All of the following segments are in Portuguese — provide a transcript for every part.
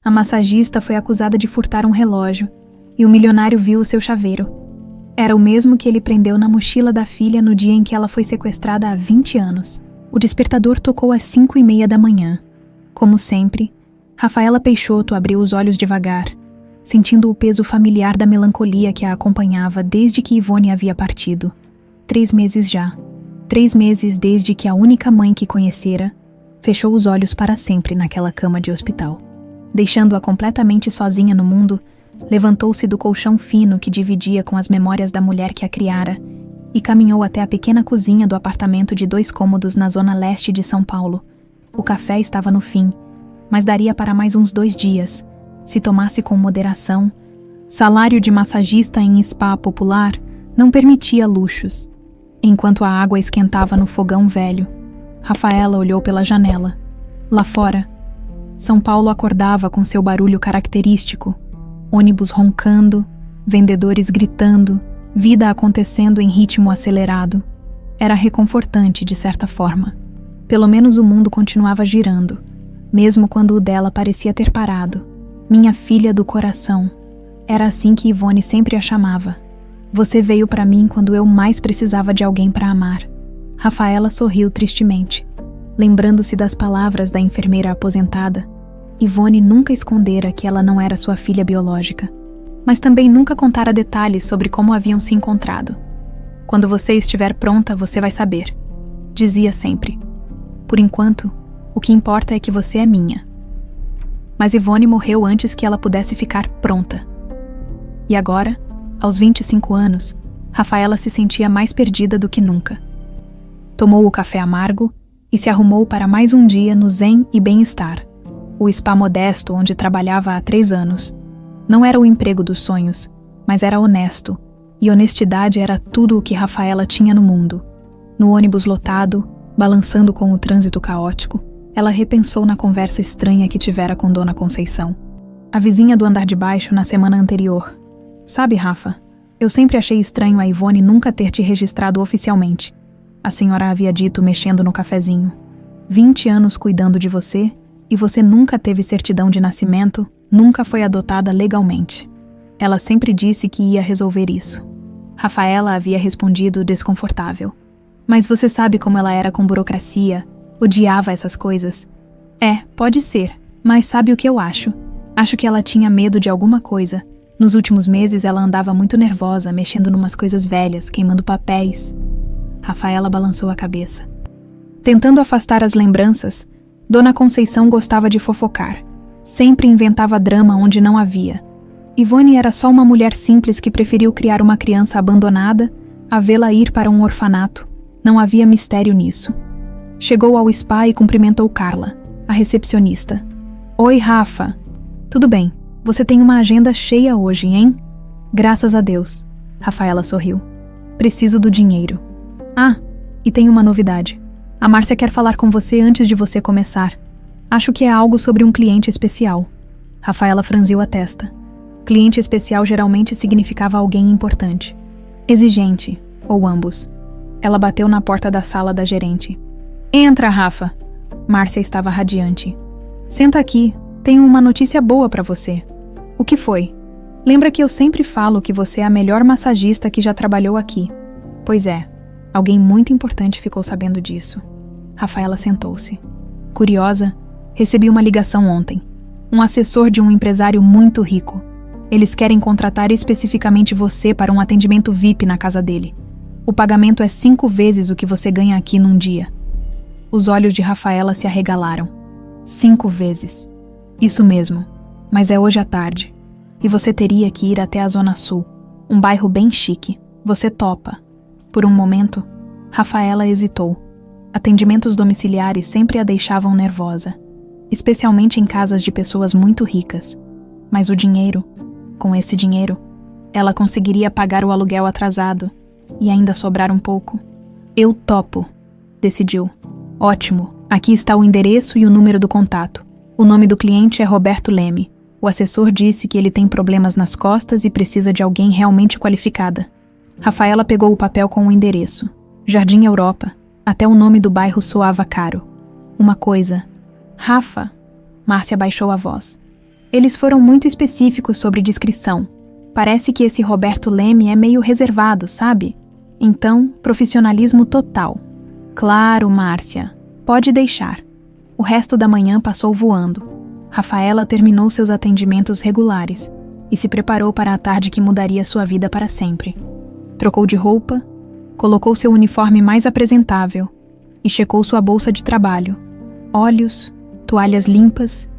A massagista foi acusada de furtar um relógio e o milionário viu o seu chaveiro. Era o mesmo que ele prendeu na mochila da filha no dia em que ela foi sequestrada há 20 anos. O despertador tocou às 5:30 da manhã. Como sempre, Rafaela Peixoto abriu os olhos devagar, sentindo o peso familiar da melancolia que a acompanhava desde que Ivone havia partido. 3 meses já. 3 meses desde que a única mãe que conhecera fechou os olhos para sempre naquela cama de hospital. Deixando-a completamente sozinha no mundo, levantou-se do colchão fino que dividia com as memórias da mulher que a criara e caminhou até a pequena cozinha do apartamento de 2 cômodos na zona leste de São Paulo. O café estava no fim, mas daria para mais uns 2 dias, se tomasse com moderação. Salário de massagista em spa popular não permitia luxos. Enquanto a água esquentava no fogão velho, Rafaela olhou pela janela. Lá fora, São Paulo acordava com seu barulho característico. Ônibus roncando, vendedores gritando, vida acontecendo em ritmo acelerado. Era reconfortante, de certa forma. Pelo menos o mundo continuava girando, mesmo quando o dela parecia ter parado. Minha filha do coração. Era assim que Ivone sempre a chamava. Você veio para mim quando eu mais precisava de alguém para amar. Rafaela sorriu tristemente. Lembrando-se das palavras da enfermeira aposentada, Ivone nunca escondera que ela não era sua filha biológica, mas também nunca contara detalhes sobre como haviam se encontrado. Quando você estiver pronta, você vai saber, dizia sempre. Por enquanto, o que importa é que você é minha. Mas Ivone morreu antes que ela pudesse ficar pronta. E agora, aos 25 anos, Rafaela se sentia mais perdida do que nunca. Tomou o café amargo e se arrumou para mais um dia no Zen e Bem-Estar, o spa modesto onde trabalhava há 3 anos. Não era o emprego dos sonhos, mas era honesto, e honestidade era tudo o que Rafaela tinha no mundo. No ônibus lotado, balançando com o trânsito caótico, ela repensou na conversa estranha que tivera com Dona Conceição, a vizinha do andar de baixo na semana anterior. Sabe, Rafa, eu sempre achei estranho a Ivone nunca ter te registrado oficialmente. A senhora havia dito mexendo no cafezinho. 20 anos cuidando de você, e você nunca teve certidão de nascimento, nunca foi adotada legalmente. Ela sempre disse que ia resolver isso. Rafaela havia respondido desconfortável. Mas você sabe como ela era com burocracia, odiava essas coisas. Pode ser, mas sabe o que eu acho? Acho que ela tinha medo de alguma coisa. Nos últimos meses ela andava muito nervosa, mexendo numas coisas velhas, queimando papéis. Rafaela balançou a cabeça. Tentando afastar as lembranças, Dona Conceição gostava de fofocar. Sempre inventava drama onde não havia. Ivone era só uma mulher simples que preferiu criar uma criança abandonada a vê-la ir para um orfanato. Não havia mistério nisso. Chegou ao spa e cumprimentou Carla, a recepcionista. Oi, Rafa. Tudo bem, você tem uma agenda cheia hoje, hein? Graças a Deus. Rafaela sorriu. Preciso do dinheiro. E tem uma novidade. A Márcia quer falar com você antes de você começar. Acho que é algo sobre um cliente especial. Rafaela franziu a testa. Cliente especial geralmente significava alguém importante. Exigente, ou ambos. Ela bateu na porta da sala da gerente. Entra, Rafa. Márcia estava radiante. Senta aqui, tenho uma notícia boa para você. O que foi? Lembra que eu sempre falo que você é a melhor massagista que já trabalhou aqui. Pois é. Alguém muito importante ficou sabendo disso. Rafaela sentou-se. Curiosa, recebi uma ligação ontem. Um assessor de um empresário muito rico. Eles querem contratar especificamente você para um atendimento VIP na casa dele. O pagamento é 5 vezes o que você ganha aqui num dia. Os olhos de Rafaela se arregalaram. 5 vezes. Isso mesmo, mas é hoje à tarde. E você teria que ir até a Zona Sul, um bairro bem chique. Você topa? Por um momento, Rafaela hesitou. Atendimentos domiciliares sempre a deixavam nervosa, especialmente em casas de pessoas muito ricas. Mas o dinheiro, com esse dinheiro, ela conseguiria pagar o aluguel atrasado e ainda sobrar um pouco. Eu topo, decidiu. Ótimo, aqui está o endereço e o número do contato. O nome do cliente é Roberto Leme. O assessor disse que ele tem problemas nas costas e precisa de alguém realmente qualificada. Rafaela pegou o papel com o endereço. Jardim Europa. Até o nome do bairro soava caro. Uma coisa. Rafa. Márcia baixou a voz. Eles foram muito específicos sobre descrição. Parece que esse Roberto Leme é meio reservado, sabe? Então, profissionalismo total. Claro, Márcia. Pode deixar. O resto da manhã passou voando. Rafaela terminou seus atendimentos regulares e se preparou para a tarde que mudaria sua vida para sempre. Trocou de roupa, colocou seu uniforme mais apresentável e checou sua bolsa de trabalho. Olhos, toalhas limpas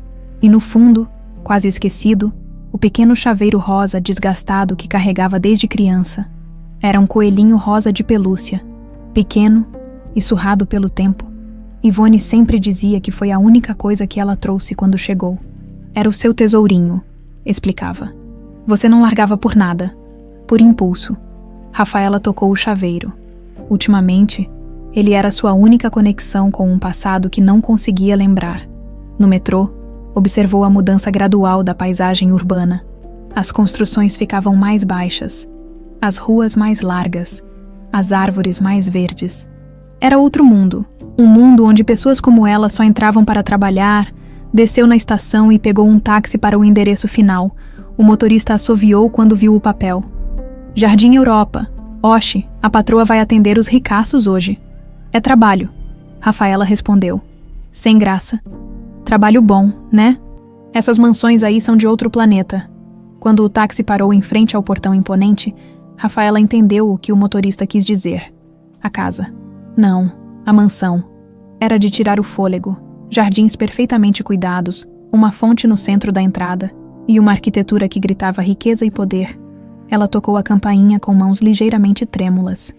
e, no fundo, quase esquecido, o pequeno chaveiro rosa desgastado que carregava desde criança. Era um coelhinho rosa de pelúcia, pequeno e surrado pelo tempo. Ivone sempre dizia que foi a única coisa que ela trouxe quando chegou. Era o seu tesourinho, explicava. Você não largava por nada, por impulso. Rafaela tocou o chaveiro. Ultimamente, ele era sua única conexão com um passado que não conseguia lembrar. No metrô, observou a mudança gradual da paisagem urbana. As construções ficavam mais baixas, as ruas mais largas, as árvores mais verdes. Era outro mundo, um mundo onde pessoas como ela só entravam para trabalhar, desceu na estação e pegou um táxi para o endereço final. O motorista assoviou quando viu o papel. Jardim Europa. Oxe, a patroa vai atender os ricaços hoje. É trabalho, Rafaela respondeu. Sem graça. Trabalho bom, né? Essas mansões aí são de outro planeta. Quando o táxi parou em frente ao portão imponente, Rafaela entendeu o que o motorista quis dizer. A casa. Não, a mansão. Era de tirar o fôlego. Jardins perfeitamente cuidados, uma fonte no centro da entrada e uma arquitetura que gritava riqueza e poder. Ela tocou a campainha com mãos ligeiramente trêmulas.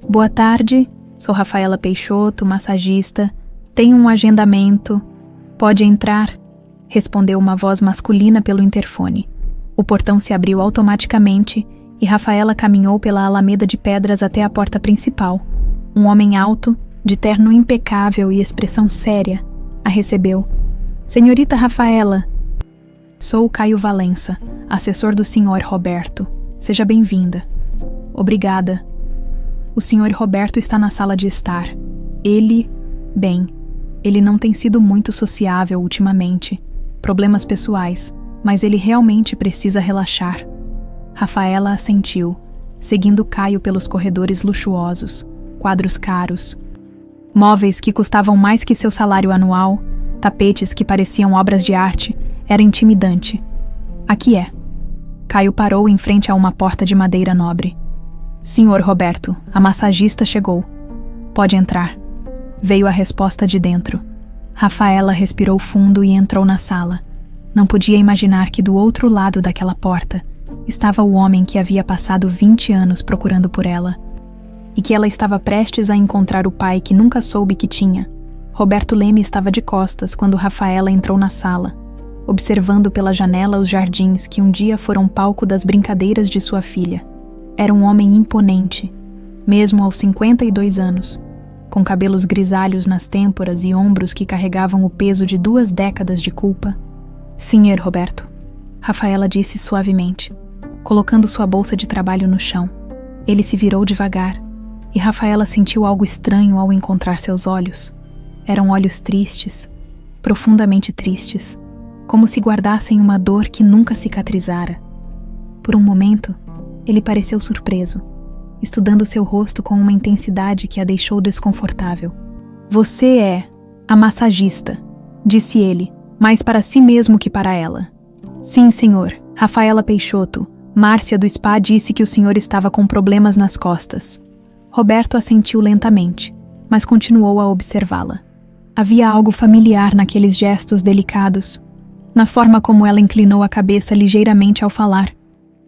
Boa tarde, sou Rafaela Peixoto, massagista. Tenho um agendamento. Pode entrar? Respondeu uma voz masculina pelo interfone. O portão se abriu automaticamente e Rafaela caminhou pela alameda de pedras até a porta principal. Um homem alto, de terno impecável e expressão séria, a recebeu. Senhorita Rafaela. Sou o Caio Valença, assessor do Sr. Roberto. Seja bem-vinda. Obrigada. O Sr. Roberto está na sala de estar. Ele não tem sido muito sociável ultimamente. Problemas pessoais, mas ele realmente precisa relaxar. Rafaela assentiu, seguindo Caio pelos corredores luxuosos, quadros caros, móveis que custavam mais que seu salário anual, tapetes que pareciam obras de arte. Era intimidante. Aqui é. Caio parou em frente a uma porta de madeira nobre. Senhor Roberto, a massagista chegou. Pode entrar. Veio a resposta de dentro. Rafaela respirou fundo e entrou na sala. Não podia imaginar que do outro lado daquela porta estava o homem que havia passado 20 anos procurando por ela. E que ela estava prestes a encontrar o pai que nunca soube que tinha. Roberto Leme estava de costas quando Rafaela entrou na sala, observando pela janela os jardins que um dia foram palco das brincadeiras de sua filha. Era um homem imponente, mesmo aos 52 anos, com cabelos grisalhos nas têmporas e ombros que carregavam o peso de 2 décadas de culpa. Senhor Roberto, Rafaela disse suavemente, colocando sua bolsa de trabalho no chão. Ele se virou devagar, e Rafaela sentiu algo estranho ao encontrar seus olhos. Eram olhos tristes, profundamente tristes, como se guardassem uma dor que nunca cicatrizara. Por um momento, ele pareceu surpreso, estudando seu rosto com uma intensidade que a deixou desconfortável. Você é a massagista, disse ele, mais para si mesmo que para ela. Sim, senhor. Rafaela Peixoto. Márcia do spa disse que o senhor estava com problemas nas costas. Roberto assentiu lentamente, mas continuou a observá-la. Havia algo familiar naqueles gestos delicados, na forma como ela inclinou a cabeça ligeiramente ao falar.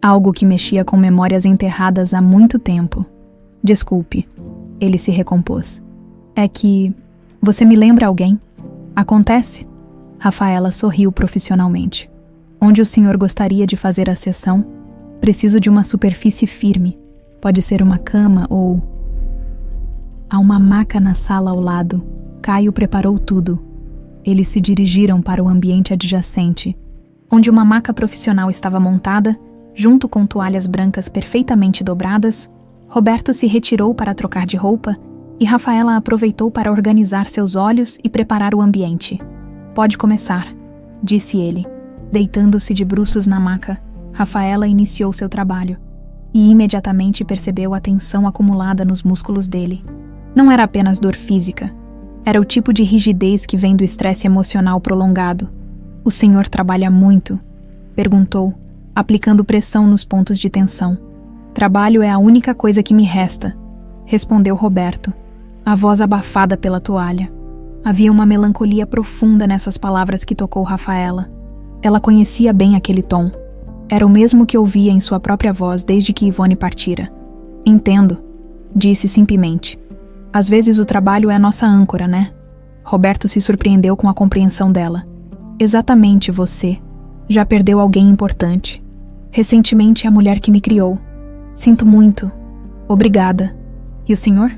Algo que mexia com memórias enterradas há muito tempo. Desculpe, ele se recompôs. É que você me lembra alguém? Acontece? Rafaela sorriu profissionalmente. Onde o senhor gostaria de fazer a sessão? Preciso de uma superfície firme. Pode ser uma cama ou... Há uma maca na sala ao lado. Caio preparou tudo. Eles se dirigiram para o ambiente adjacente, onde uma maca profissional estava montada, junto com toalhas brancas perfeitamente dobradas. Roberto se retirou para trocar de roupa e Rafaela aproveitou para organizar seus olhos e preparar o ambiente. Pode começar, disse ele. Deitando-se de bruços na maca, Rafaela iniciou seu trabalho e imediatamente percebeu a tensão acumulada nos músculos dele. Não era apenas dor física, era o tipo de rigidez que vem do estresse emocional prolongado. "O senhor trabalha muito?" perguntou, aplicando pressão nos pontos de tensão. "Trabalho é a única coisa que me resta", respondeu Roberto, a voz abafada pela toalha. Havia uma melancolia profunda nessas palavras que tocou Rafaela. Ela conhecia bem aquele tom. Era o mesmo que ouvia em sua própria voz desde que Ivone partira. "Entendo", disse simplesmente. "Às vezes o trabalho é a nossa âncora, né?" Roberto se surpreendeu com a compreensão dela. "Exatamente você. Já perdeu alguém importante. Recentemente a mulher que me criou. Sinto muito. Obrigada. E o senhor?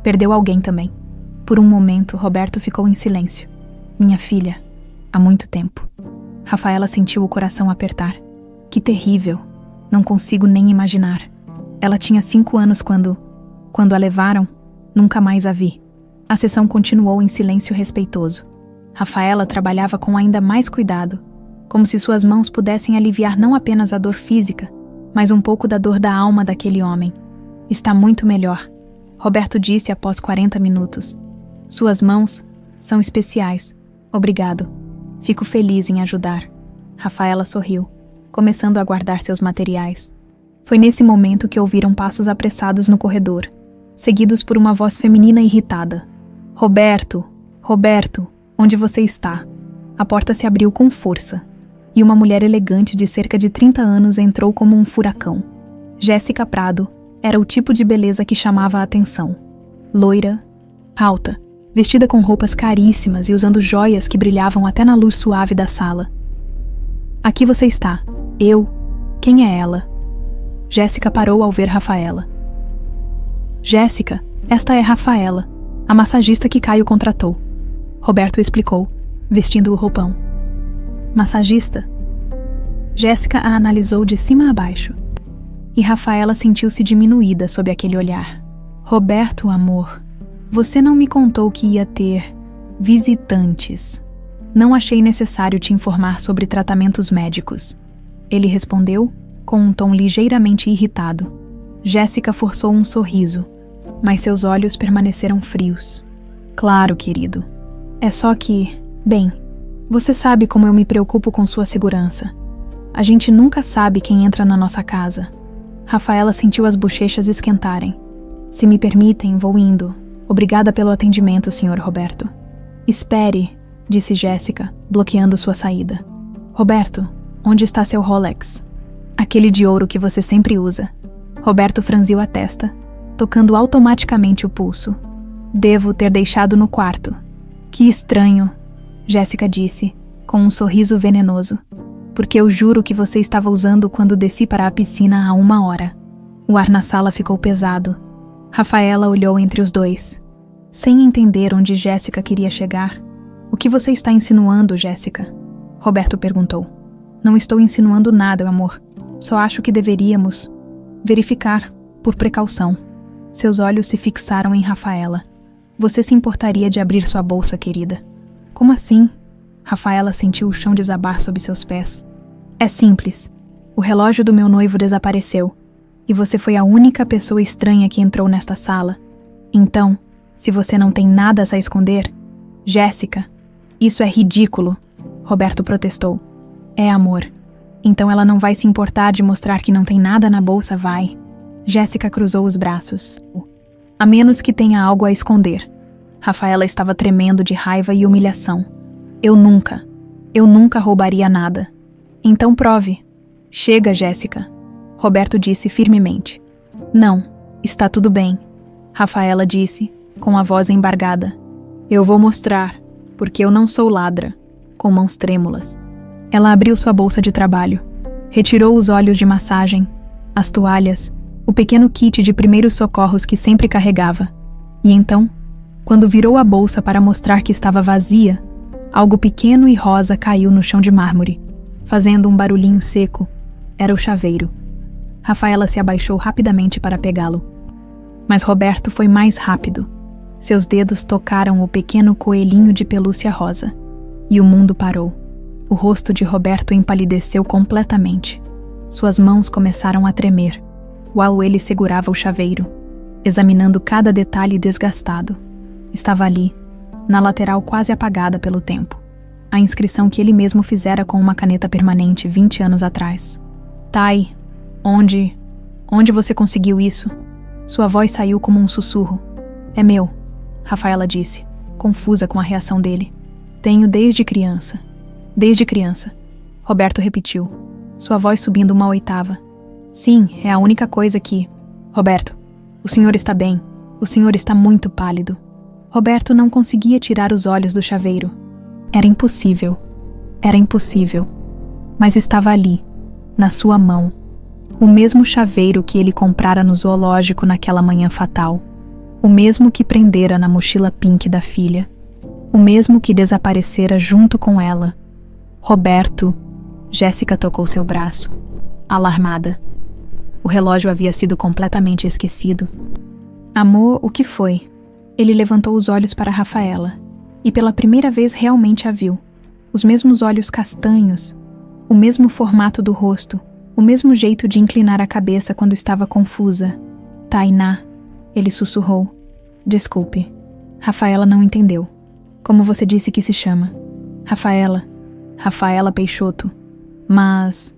Perdeu alguém também." Por um momento, Roberto ficou em silêncio. "Minha filha. Há muito tempo." Rafaela sentiu o coração apertar. Que terrível. Não consigo nem imaginar. Ela tinha 5 anos quando a levaram. Nunca mais a vi. A sessão continuou em silêncio respeitoso. Rafaela trabalhava com ainda mais cuidado, como se suas mãos pudessem aliviar não apenas a dor física, mas um pouco da dor da alma daquele homem. "Está muito melhor", Roberto disse após 40 minutos. "Suas mãos são especiais. Obrigado. Fico feliz em ajudar." Rafaela sorriu, começando a guardar seus materiais. Foi nesse momento que ouviram passos apressados no corredor, seguidos por uma voz feminina irritada. "Roberto, Roberto, onde você está?" A porta se abriu com força, e uma mulher elegante de cerca de 30 anos entrou como um furacão. Jéssica Prado era o tipo de beleza que chamava a atenção. Loira, alta, vestida com roupas caríssimas e usando joias que brilhavam até na luz suave da sala. "Aqui você está. Eu? Quem é ela?" Jéssica parou ao ver Rafaela. "Jéssica, esta é Rafaela, a massagista que Caio contratou", Roberto explicou, vestindo o roupão. "Massagista?" Jéssica a analisou de cima a baixo, e Rafaela sentiu-se diminuída sob aquele olhar. "Roberto, amor, você não me contou que ia ter visitantes. Não achei necessário te informar sobre tratamentos médicos", ele respondeu, com um tom ligeiramente irritado. Jéssica forçou um sorriso, mas seus olhos permaneceram frios. "Claro, querido. É só que, bem, você sabe como eu me preocupo com sua segurança. A gente nunca sabe quem entra na nossa casa." Rafaela sentiu as bochechas esquentarem. "Se me permitem, vou indo. Obrigada pelo atendimento, Sr. Roberto." "Espere", disse Jéssica, bloqueando sua saída. "Roberto, onde está seu Rolex?" "Aquele de ouro que você sempre usa." Roberto franziu a testa, tocando automaticamente o pulso. "Devo ter deixado no quarto." "Que estranho", Jéssica disse, com um sorriso venenoso. "Porque eu juro que você estava usando quando desci para a piscina há 1 hora." O ar na sala ficou pesado. Rafaela olhou entre os dois, sem entender onde Jéssica queria chegar. "O que você está insinuando, Jéssica?" Roberto perguntou. "Não estou insinuando nada, amor. Só acho que deveríamos verificar, por precaução." Seus olhos se fixaram em Rafaela. "Você se importaria de abrir sua bolsa, querida?" "Como assim?" Rafaela sentiu o chão desabar sob seus pés. "É simples. O relógio do meu noivo desapareceu, e você foi a única pessoa estranha que entrou nesta sala. Então, se você não tem nada a esconder..." "Jéssica, isso é ridículo", Roberto protestou. "É, amor. Então ela não vai se importar de mostrar que não tem nada na bolsa, vai?" Jéssica cruzou os braços. "A menos que tenha algo a esconder." Rafaela estava tremendo de raiva e humilhação. Eu nunca roubaria nada." "Então prove." "Chega, Jéssica", Roberto disse firmemente. "Não, está tudo bem", Rafaela disse, com a voz embargada. "Eu vou mostrar, porque eu não sou ladra", com mãos trêmulas. Ela abriu sua bolsa de trabalho, retirou os óleos de massagem, as toalhas, o pequeno kit de primeiros socorros que sempre carregava. E então, quando virou a bolsa para mostrar que estava vazia, algo pequeno e rosa caiu no chão de mármore, fazendo um barulhinho seco. Era o chaveiro. Rafaela se abaixou rapidamente para pegá-lo. Mas Roberto foi mais rápido. Seus dedos tocaram o pequeno coelhinho de pelúcia rosa, e o mundo parou. O rosto de Roberto empalideceu completamente. Suas mãos começaram a tremer, while ele segurava o chaveiro, examinando cada detalhe desgastado. Estava ali, na lateral quase apagada pelo tempo, a inscrição que ele mesmo fizera com uma caneta permanente 20 anos atrás. Tai, onde você conseguiu isso? Sua voz saiu como um sussurro. É meu, Rafaela disse, confusa com a reação dele. Tenho desde criança. Desde criança. Roberto repetiu, sua voz subindo uma oitava. Sim, é a única coisa que... Roberto, o senhor está bem. O senhor está muito pálido. Roberto não conseguia tirar os olhos do chaveiro. Era impossível. Era impossível. Mas estava ali, na sua mão. O mesmo chaveiro que ele comprara no zoológico naquela manhã fatal. O mesmo que prendera na mochila pink da filha. O mesmo que desaparecera junto com ela. Roberto... Jéssica tocou seu braço, alarmada. O relógio havia sido completamente esquecido. Amor, o que foi? Ele levantou os olhos para Rafaela, e pela primeira vez realmente a viu. Os mesmos olhos castanhos, o mesmo formato do rosto, o mesmo jeito de inclinar a cabeça quando estava confusa. Tainá, ele sussurrou. Desculpe. Rafaela não entendeu. Como você disse que se chama? Rafaela Peixoto. Mas...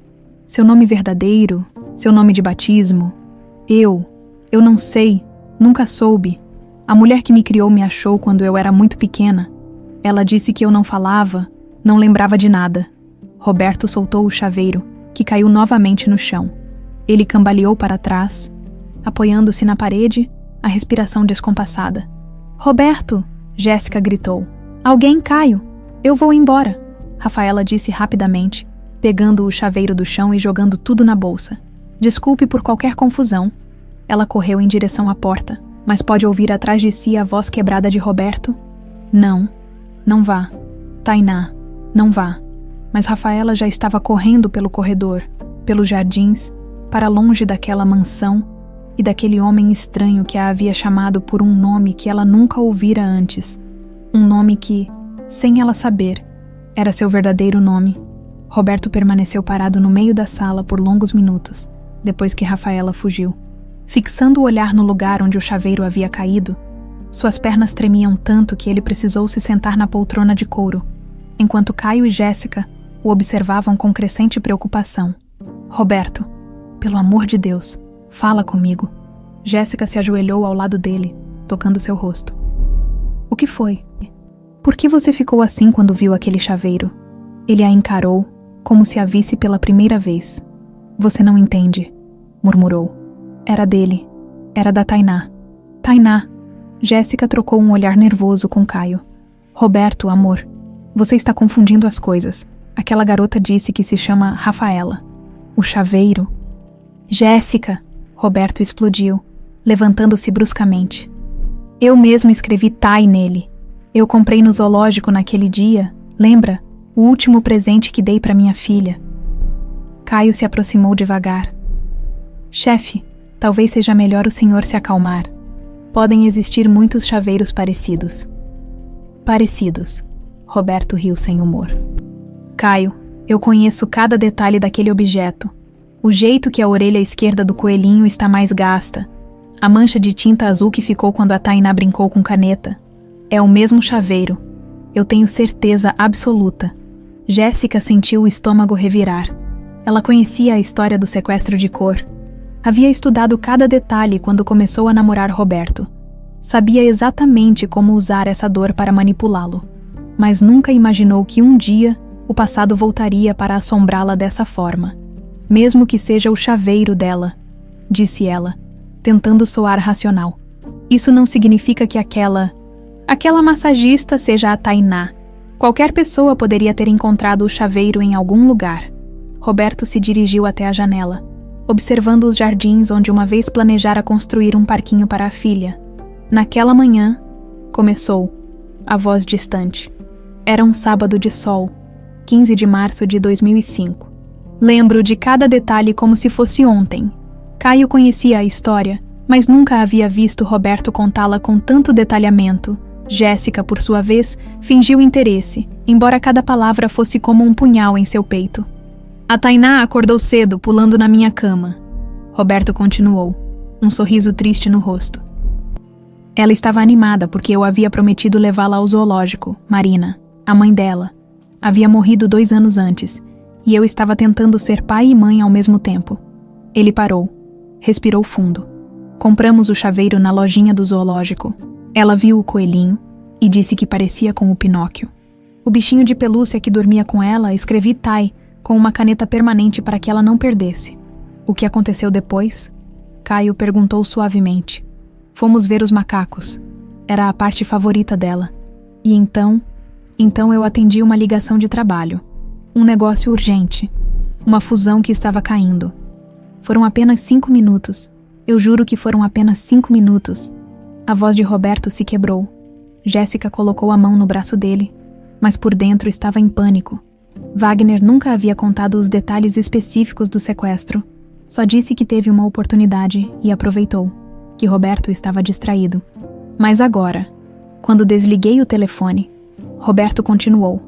seu nome verdadeiro? Seu nome de batismo? Eu não sei. Nunca soube. A mulher que me criou me achou quando eu era muito pequena. Ela disse que eu não falava, não lembrava de nada. Roberto soltou o chaveiro, que caiu novamente no chão. Ele cambaleou para trás, apoiando-se na parede, a respiração descompassada. Roberto! Jéssica gritou. Alguém, Caio! Eu vou embora! Rafaela disse rapidamente, pegando o chaveiro do chão e jogando tudo na bolsa. Desculpe por qualquer confusão. Ela correu em direção à porta, mas pode ouvir atrás de si a voz quebrada de Roberto? Não vá. Tainá, não vá. Mas Rafaela já estava correndo pelo corredor, pelos jardins, para longe daquela mansão e daquele homem estranho que a havia chamado por um nome que ela nunca ouvira antes. Um nome que, sem ela saber, era seu verdadeiro nome. Roberto permaneceu parado no meio da sala por longos minutos, depois que Rafaela fugiu. Fixando o olhar no lugar onde o chaveiro havia caído, suas pernas tremiam tanto que ele precisou se sentar na poltrona de couro, enquanto Caio e Jéssica o observavam com crescente preocupação. Roberto, pelo amor de Deus, fala comigo. Jéssica se ajoelhou ao lado dele, tocando seu rosto. O que foi? Por que você ficou assim quando viu aquele chaveiro? Ele a encarou, como se a visse pela primeira vez. Você não entende, murmurou. Era dele. Era da Tainá. Tainá! Jéssica trocou um olhar nervoso com Caio. Roberto, amor, você está confundindo as coisas. Aquela garota disse que se chama Rafaela. O chaveiro. Jéssica! Roberto explodiu, levantando-se bruscamente. Eu mesmo escrevi Tai nele. Eu comprei no zoológico naquele dia, lembra? O último presente que dei para minha filha. Caio se aproximou devagar. Chefe, talvez seja melhor o senhor se acalmar. Podem existir muitos chaveiros parecidos. Parecidos. Roberto riu sem humor. Caio, eu conheço cada detalhe daquele objeto. O jeito que a orelha esquerda do coelhinho está mais gasta. A mancha de tinta azul que ficou quando a Tainá brincou com caneta. É o mesmo chaveiro. Eu tenho certeza absoluta. Jéssica sentiu o estômago revirar. Ela conhecia a história do sequestro de cor. Havia estudado cada detalhe quando começou a namorar Roberto. Sabia exatamente como usar essa dor para manipulá-lo. Mas nunca imaginou que um dia o passado voltaria para assombrá-la dessa forma. Mesmo que seja o chaveiro dela, disse ela, tentando soar racional. Isso não significa que aquela massagista seja a Tainá. Qualquer pessoa poderia ter encontrado o chaveiro em algum lugar. Roberto se dirigiu até a janela, observando os jardins onde uma vez planejara construir um parquinho para a filha. Naquela manhã, começou, a voz distante. Era um sábado de sol, 15 de março de 2005. Lembro de cada detalhe como se fosse ontem. Caio conhecia a história, mas nunca havia visto Roberto contá-la com tanto detalhamento. Jéssica, por sua vez, fingiu interesse, embora cada palavra fosse como um punhal em seu peito. A Tainá acordou cedo, pulando na minha cama. Roberto continuou, um sorriso triste no rosto. Ela estava animada porque eu havia prometido levá-la ao zoológico, Marina, a mãe dela. Havia morrido 2 anos antes, e eu estava tentando ser pai e mãe ao mesmo tempo. Ele parou, respirou fundo. Compramos o chaveiro na lojinha do zoológico. Ela viu o coelhinho e disse que parecia com o Pinóquio. O bichinho de pelúcia que dormia com ela, escrevi Tai com uma caneta permanente para que ela não perdesse. O que aconteceu depois? Caio perguntou suavemente. Fomos ver os macacos. Era a parte favorita dela. E então eu atendi uma ligação de trabalho. Um negócio urgente. Uma fusão que estava caindo. Foram apenas 5 minutos. Eu juro que foram apenas 5 minutos. A voz de Roberto se quebrou. Jéssica colocou a mão no braço dele, mas por dentro estava em pânico. Wagner nunca havia contado os detalhes específicos do sequestro. Só disse que teve uma oportunidade e aproveitou, que Roberto estava distraído. Mas agora, quando desliguei o telefone, Roberto continuou.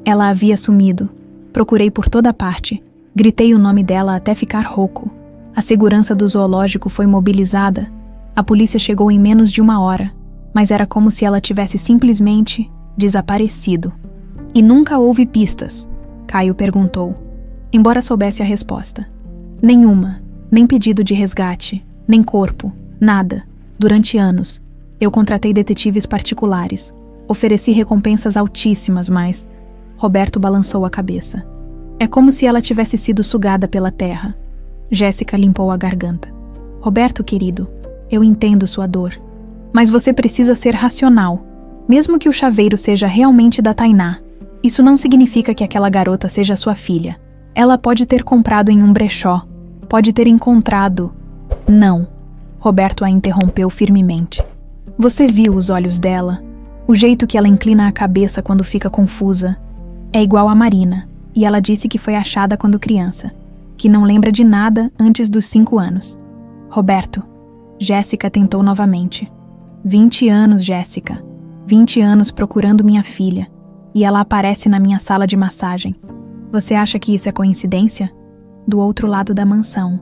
Ela havia sumido. Procurei por toda parte. Gritei o nome dela até ficar rouco. A segurança do zoológico foi mobilizada. A polícia chegou em menos de 1 hora, mas era como se ela tivesse simplesmente desaparecido. E nunca houve pistas? Caio perguntou, embora soubesse a resposta. Nenhuma, nem pedido de resgate, nem corpo, nada. Durante anos, eu contratei detetives particulares. Ofereci recompensas altíssimas, mas... Roberto balançou a cabeça. É como se ela tivesse sido sugada pela terra. Jéssica limpou a garganta. Roberto, querido, eu entendo sua dor. Mas você precisa ser racional. Mesmo que o chaveiro seja realmente da Tainá, isso não significa que aquela garota seja sua filha. Ela pode ter comprado em um brechó. Pode ter encontrado... Não. Roberto a interrompeu firmemente. Você viu os olhos dela? O jeito que ela inclina a cabeça quando fica confusa. É igual a Marina, e ela disse que foi achada quando criança, que não lembra de nada antes dos 5 anos. Roberto, Jéssica tentou novamente. 20 anos, Jéssica. 20 anos procurando minha filha, e ela aparece na minha sala de massagem. Você acha que isso é coincidência? Do outro lado da mansão.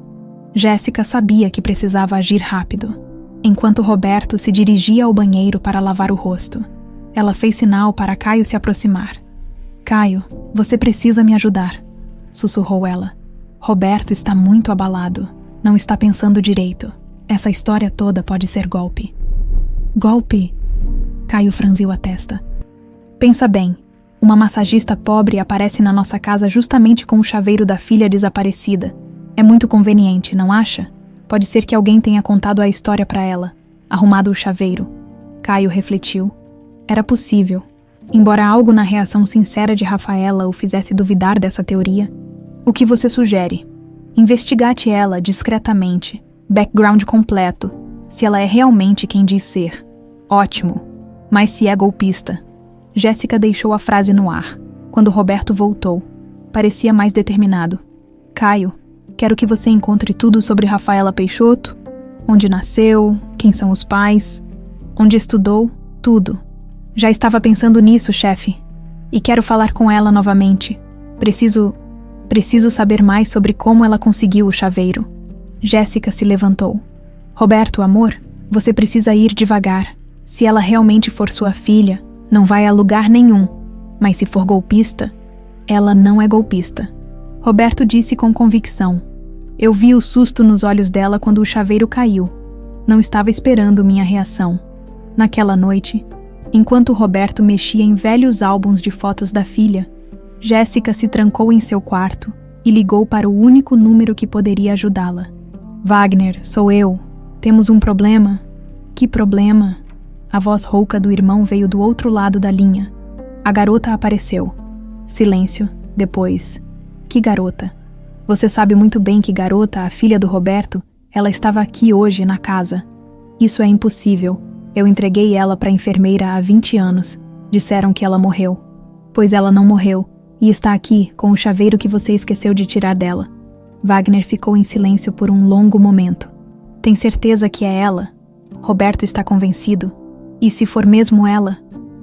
Jéssica sabia que precisava agir rápido. Enquanto Roberto se dirigia ao banheiro para lavar o rosto, ela fez sinal para Caio se aproximar. Caio, você precisa me ajudar, sussurrou ela. Roberto está muito abalado. Não está pensando direito. Essa história toda pode ser golpe. Golpe? Caio franziu a testa. Pensa bem. Uma massagista pobre aparece na nossa casa justamente com o chaveiro da filha desaparecida. É muito conveniente, não acha? Pode ser que alguém tenha contado a história para ela, arrumado o chaveiro. Caio refletiu. Era possível. Embora algo na reação sincera de Rafaela o fizesse duvidar dessa teoria. O que você sugere? Investigate ela discretamente. Background completo. Se ela é realmente quem diz ser. Ótimo. Mas se é golpista? Jéssica deixou a frase no ar. Quando Roberto voltou, parecia mais determinado. Caio, quero que você encontre tudo sobre Rafaela Peixoto. Onde nasceu, quem são os pais, onde estudou, tudo. Já estava pensando nisso, chefe. E quero falar com ela novamente. Preciso saber mais sobre como ela conseguiu o chaveiro. Jéssica se levantou. Roberto, amor, você precisa ir devagar. Se ela realmente for sua filha, não vai a lugar nenhum. Mas se for golpista, ela não é golpista. Roberto disse com convicção. Eu vi o susto nos olhos dela quando o chaveiro caiu. Não estava esperando minha reação. Naquela noite, enquanto Roberto mexia em velhos álbuns de fotos da filha, Jéssica se trancou em seu quarto e ligou para o único número que poderia ajudá-la. Wagner, sou eu. Temos um problema. Que problema? A voz rouca do irmão veio do outro lado da linha. A garota apareceu. Silêncio. Depois. Que garota? Você sabe muito bem que garota, a filha do Roberto, ela estava aqui hoje na casa. Isso é impossível. Eu entreguei ela para a enfermeira há 20 anos. Disseram que ela morreu. Pois ela não morreu. E está aqui, com o chaveiro que você esqueceu de tirar dela. Wagner ficou em silêncio por um longo momento. Tem certeza que é ela? Roberto está convencido. E se for mesmo ela?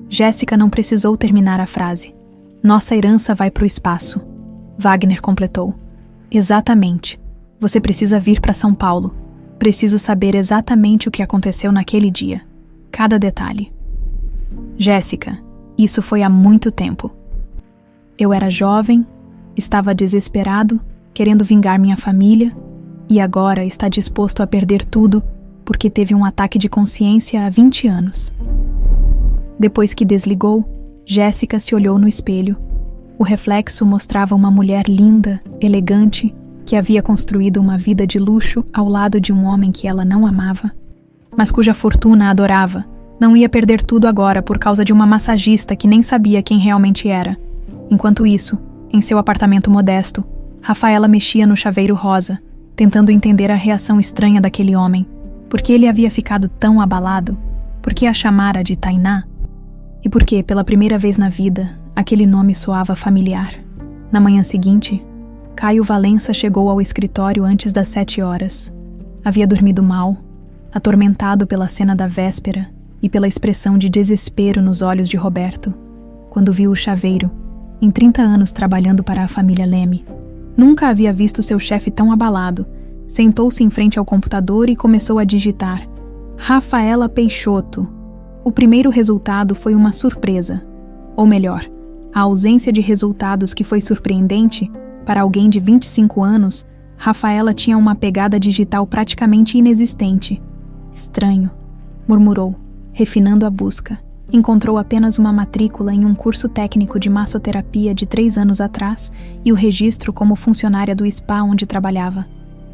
Jéssica não precisou terminar a frase. Nossa herança vai para o espaço. Wagner completou. Exatamente. Você precisa vir para São Paulo. Preciso saber exatamente o que aconteceu naquele dia. Cada detalhe. Jéssica, isso foi há muito tempo. Eu era jovem, estava desesperado, querendo vingar minha família, e agora está disposto a perder tudo porque teve um ataque de consciência há 20 anos. Depois que desligou, Jéssica se olhou no espelho. O reflexo mostrava uma mulher linda, elegante, que havia construído uma vida de luxo ao lado de um homem que ela não amava, mas cuja fortuna a adorava. Não ia perder tudo agora por causa de uma massagista que nem sabia quem realmente era. Enquanto isso, em seu apartamento modesto, Rafaela mexia no chaveiro rosa, tentando entender a reação estranha daquele homem. Por que ele havia ficado tão abalado? Por que a chamara de Tainá? E por que, pela primeira vez na vida, aquele nome soava familiar? Na manhã seguinte, Caio Valença chegou ao escritório antes das 7 horas. Havia dormido mal, atormentado pela cena da véspera e pela expressão de desespero nos olhos de Roberto, quando viu o chaveiro, em 30 anos trabalhando para a família Leme. Nunca havia visto seu chefe tão abalado. Sentou-se em frente ao computador e começou a digitar. Rafaela Peixoto. O primeiro resultado foi uma surpresa. Ou melhor, a ausência de resultados que foi surpreendente. Para alguém de 25 anos, Rafaela tinha uma pegada digital praticamente inexistente. Estranho, murmurou, refinando a busca. Encontrou apenas uma matrícula em um curso técnico de massoterapia de 3 anos atrás e o registro como funcionária do spa onde trabalhava.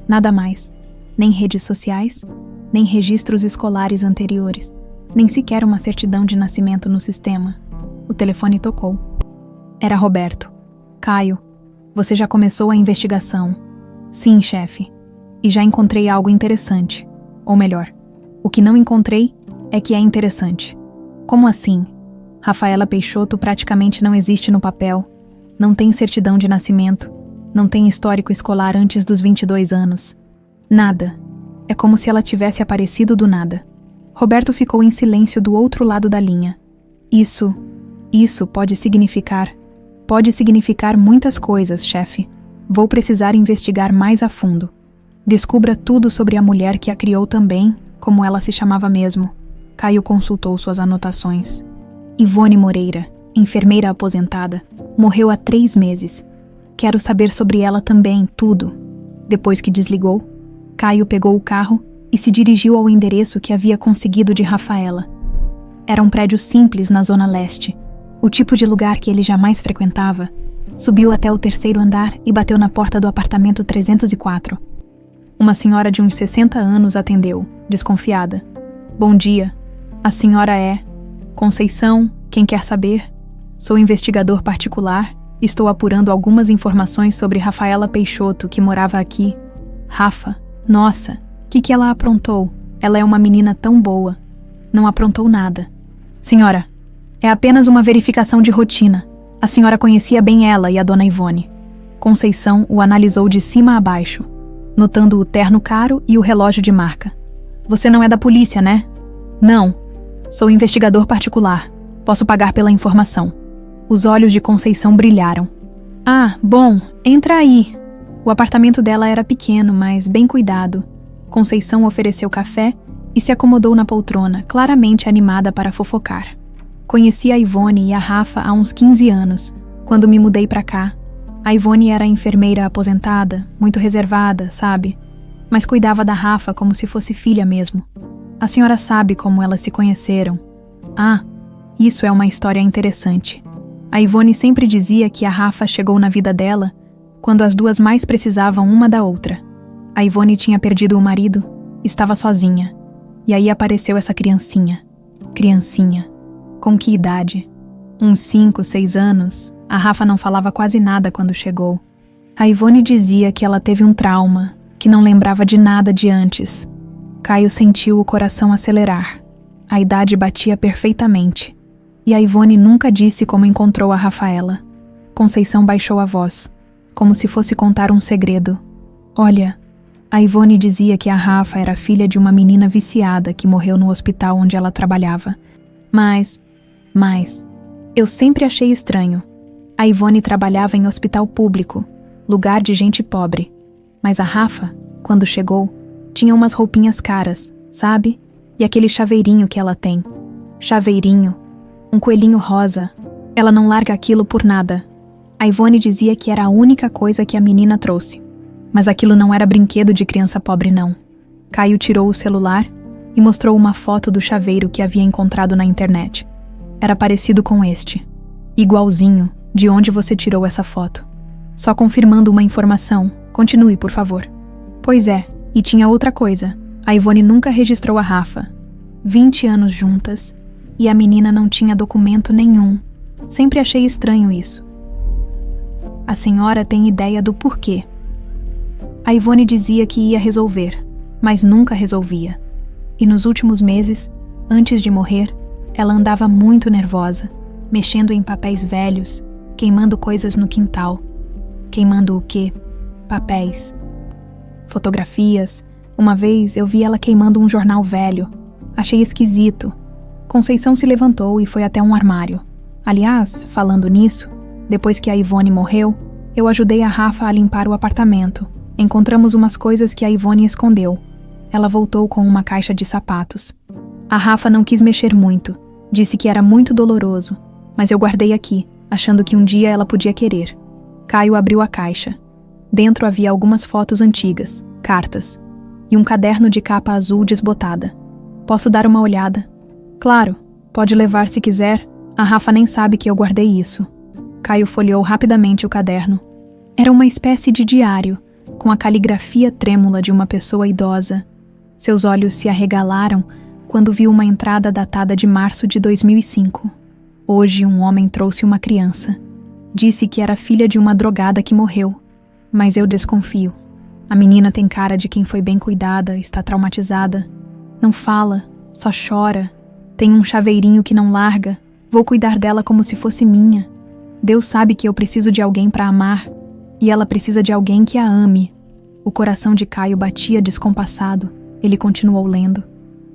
Nada mais. Nem redes sociais, nem registros escolares anteriores, nem sequer uma certidão de nascimento no sistema. O telefone tocou. Era Roberto. Caio, você já começou a investigação? Sim, chefe. E já encontrei algo interessante. Ou melhor, o que não encontrei é que é interessante. Como assim? Rafaela Peixoto praticamente não existe no papel. Não tem certidão de nascimento. Não tem histórico escolar antes dos 22 anos. Nada. É como se ela tivesse aparecido do nada. Roberto ficou em silêncio do outro lado da linha. Isso pode significar muitas coisas, chefe. Vou precisar investigar mais a fundo. Descubra tudo sobre a mulher que a criou também, como ela se chamava mesmo. Caio consultou suas anotações. Ivone Moreira, enfermeira aposentada, morreu há 3 meses. Quero saber sobre ela também, tudo. Depois que desligou, Caio pegou o carro e se dirigiu ao endereço que havia conseguido de Rafaela. Era um prédio simples na Zona Leste, o tipo de lugar que ele jamais frequentava. Subiu até o 3º andar e bateu na porta do apartamento 304. Uma senhora de uns 60 anos atendeu, desconfiada. Bom dia. A senhora é... Conceição, quem quer saber? Sou investigador particular. Estou apurando algumas informações sobre Rafaela Peixoto, que morava aqui. Rafa? Nossa, que ela aprontou? Ela é uma menina tão boa. Não aprontou nada. Senhora, é apenas uma verificação de rotina. A senhora conhecia bem ela e a dona Ivone. Conceição o analisou de cima a baixo, notando o terno caro e o relógio de marca. Você não é da polícia, né? Não. Sou investigador particular. Posso pagar pela informação. Os olhos de Conceição brilharam. Ah, bom, entra aí. O apartamento dela era pequeno, mas bem cuidado. Conceição ofereceu café e se acomodou na poltrona, claramente animada para fofocar. Conheci a Ivone e a Rafa há uns 15 anos, quando me mudei pra cá. A Ivone era enfermeira aposentada, muito reservada, sabe? Mas cuidava da Rafa como se fosse filha mesmo. A senhora sabe como elas se conheceram. Ah, isso é uma história interessante. A Ivone sempre dizia que a Rafa chegou na vida dela quando as duas mais precisavam uma da outra. A Ivone tinha perdido o marido, estava sozinha. E aí apareceu essa criancinha. Criancinha. Com que idade? Uns 5, 6 anos. A Rafa não falava quase nada quando chegou. A Ivone dizia que ela teve um trauma, que não lembrava de nada de antes. Caio sentiu o coração acelerar. A idade batia perfeitamente. E a Ivone nunca disse como encontrou a Rafaela. Conceição baixou a voz, como se fosse contar um segredo. Olha, a Ivone dizia que a Rafa era filha de uma menina viciada que morreu no hospital onde ela trabalhava. Mas, eu sempre achei estranho. A Ivone trabalhava em hospital público, lugar de gente pobre. Mas a Rafa, quando chegou, tinha umas roupinhas caras, sabe? E aquele chaveirinho que ela tem. Chaveirinho, um coelhinho rosa. Ela não larga aquilo por nada. A Ivone dizia que era a única coisa que a menina trouxe. Mas aquilo não era brinquedo de criança pobre, não. Caio tirou o celular e mostrou uma foto do chaveiro que havia encontrado na internet. Era parecido com este. Igualzinho. De onde você tirou essa foto? Só confirmando uma informação. Continue, por favor. Pois é, e tinha outra coisa. A Ivone nunca registrou a Rafa. 20 anos juntas, e a menina não tinha documento nenhum. Sempre achei estranho isso. A senhora tem ideia do porquê? A Ivone dizia que ia resolver, mas nunca resolvia. E nos últimos meses, antes de morrer, ela andava muito nervosa, mexendo em papéis velhos, queimando coisas no quintal. Queimando o quê? Papéis. Fotografias. Uma vez eu vi ela queimando um jornal velho. Achei esquisito. Conceição se levantou e foi até um armário. Aliás, falando nisso, depois que a Ivone morreu, eu ajudei a Rafa a limpar o apartamento. Encontramos umas coisas que a Ivone escondeu. Ela voltou com uma caixa de sapatos. A Rafa não quis mexer muito. Disse que era muito doloroso, mas eu guardei aqui, achando que um dia ela podia querer. Caio abriu a caixa. Dentro havia algumas fotos antigas, cartas, e um caderno de capa azul desbotada. Posso dar uma olhada? Claro, pode levar se quiser. A Rafa nem sabe que eu guardei isso. Caio folheou rapidamente o caderno. Era uma espécie de diário, com a caligrafia trêmula de uma pessoa idosa. Seus olhos se arregalaram quando viu uma entrada datada de março de 2005. Hoje um homem trouxe uma criança. Disse que era filha de uma drogada que morreu. Mas eu desconfio. A menina tem cara de quem foi bem cuidada, está traumatizada. Não fala, só chora. Tem um chaveirinho que não larga. Vou cuidar dela como se fosse minha. Deus sabe que eu preciso de alguém para amar. E ela precisa de alguém que a ame. O coração de Caio batia descompassado. Ele continuou lendo.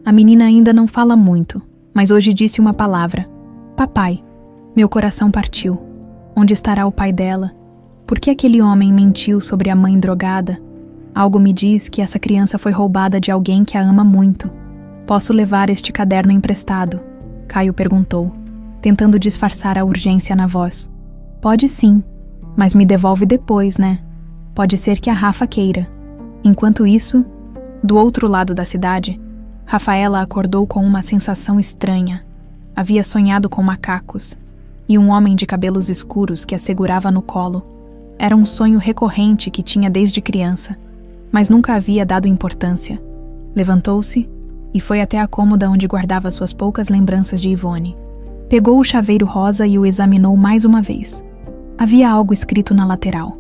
A menina ainda não fala muito, mas hoje disse uma palavra. Papai. Meu coração partiu. Onde estará o pai dela? Por que aquele homem mentiu sobre a mãe drogada? Algo me diz que essa criança foi roubada de alguém que a ama muito. Posso levar este caderno emprestado? Caio perguntou, tentando disfarçar a urgência na voz. Pode sim, mas me devolve depois, né? Pode ser que a Rafa queira. Enquanto isso, do outro lado da cidade, Rafaela acordou com uma sensação estranha. Havia sonhado com macacos e um homem de cabelos escuros que a segurava no colo. Era um sonho recorrente que tinha desde criança, mas nunca havia dado importância. Levantou-se e foi até a cômoda onde guardava suas poucas lembranças de Ivone. Pegou o chaveiro rosa e o examinou mais uma vez. Havia algo escrito na lateral,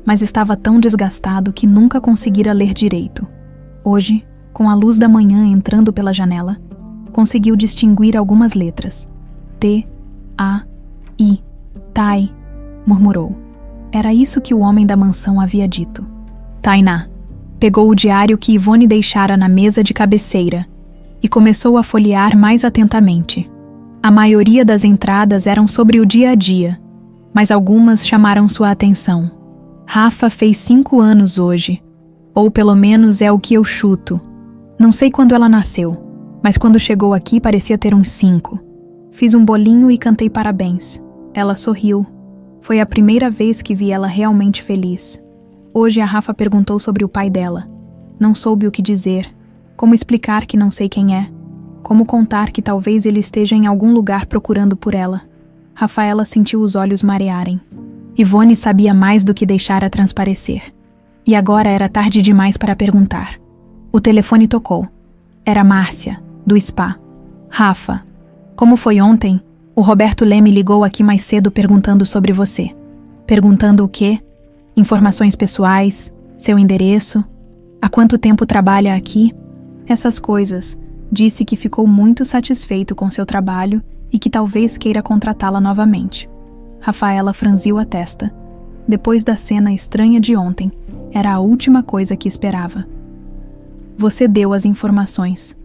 mas estava tão desgastado que nunca conseguira ler direito. Hoje, com a luz da manhã entrando pela janela, conseguiu distinguir algumas letras. T, A, I, Tai, murmurou. Era isso que o homem da mansão havia dito. Tainá. Pegou o diário que Ivone deixara na mesa de cabeceira e começou a folhear mais atentamente. A maioria das entradas eram sobre o dia a dia, mas algumas chamaram sua atenção. Rafa fez 5 anos hoje, ou pelo menos é o que eu chuto. Não sei quando ela nasceu, mas quando chegou aqui parecia ter uns 5. Fiz um bolinho e cantei parabéns. Ela sorriu. Foi a primeira vez que vi ela realmente feliz. Hoje a Rafa perguntou sobre o pai dela. Não soube o que dizer. Como explicar que não sei quem é? Como contar que talvez ele esteja em algum lugar procurando por ela? Rafaela sentiu os olhos marearem. Ivone sabia mais do que deixara transparecer. E agora era tarde demais para perguntar. O telefone tocou. Era Márcia, do spa. Rafa, como foi ontem? O Roberto Leme ligou aqui mais cedo perguntando sobre você. Perguntando o quê? Informações pessoais? Seu endereço? Há quanto tempo trabalha aqui? Essas coisas. Disse que ficou muito satisfeito com seu trabalho e que talvez queira contratá-la novamente. Rafaela franziu a testa. Depois da cena estranha de ontem, era a última coisa que esperava. Você deu as informações.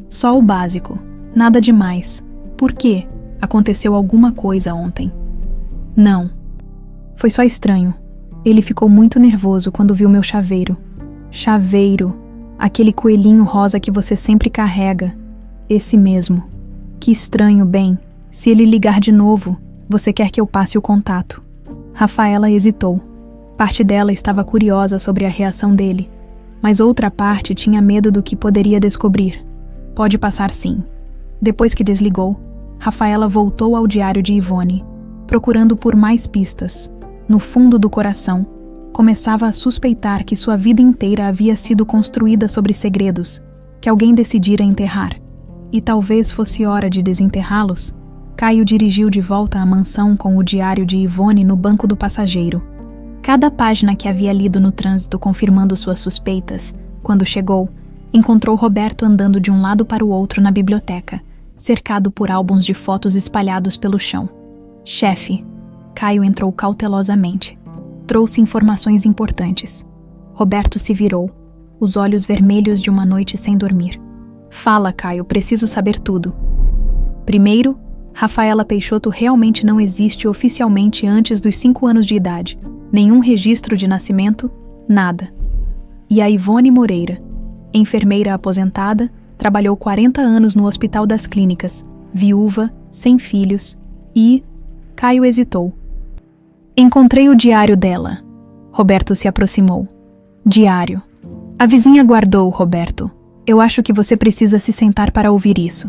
Só o básico. Nada demais. Por quê? Aconteceu alguma coisa ontem. Não. Foi só estranho. Ele ficou muito nervoso quando viu meu chaveiro. Chaveiro, aquele coelhinho rosa que você sempre carrega. Esse mesmo. Que estranho, bem. Se ele ligar de novo, você quer que eu passe o contato. Rafaela hesitou. Parte dela estava curiosa sobre a reação dele, mas outra parte tinha medo do que poderia descobrir. Pode passar sim. Depois que desligou, Rafaela voltou ao diário de Ivone, procurando por mais pistas. No fundo do coração, começava a suspeitar que sua vida inteira havia sido construída sobre segredos que alguém decidira enterrar. E talvez fosse hora de desenterrá-los. Caio dirigiu de volta à mansão com o diário de Ivone no banco do passageiro. Cada página que havia lido no trânsito confirmando suas suspeitas, quando chegou, encontrou Roberto andando de um lado para o outro na biblioteca, cercado por álbuns de fotos espalhados pelo chão. Chefe, Caio entrou cautelosamente. Trouxe informações importantes. Roberto se virou, os olhos vermelhos de uma noite sem dormir. Fala, Caio, preciso saber tudo. Primeiro, Rafaela Peixoto realmente não existe oficialmente antes dos 5 anos de idade. Nenhum registro de nascimento, nada. E a Ivone Moreira, enfermeira aposentada, trabalhou 40 anos no Hospital das Clínicas, viúva, sem filhos, e... Caio hesitou. Encontrei o diário dela. Roberto se aproximou. Diário. A vizinha guardou, Roberto. Eu acho que você precisa se sentar para ouvir isso.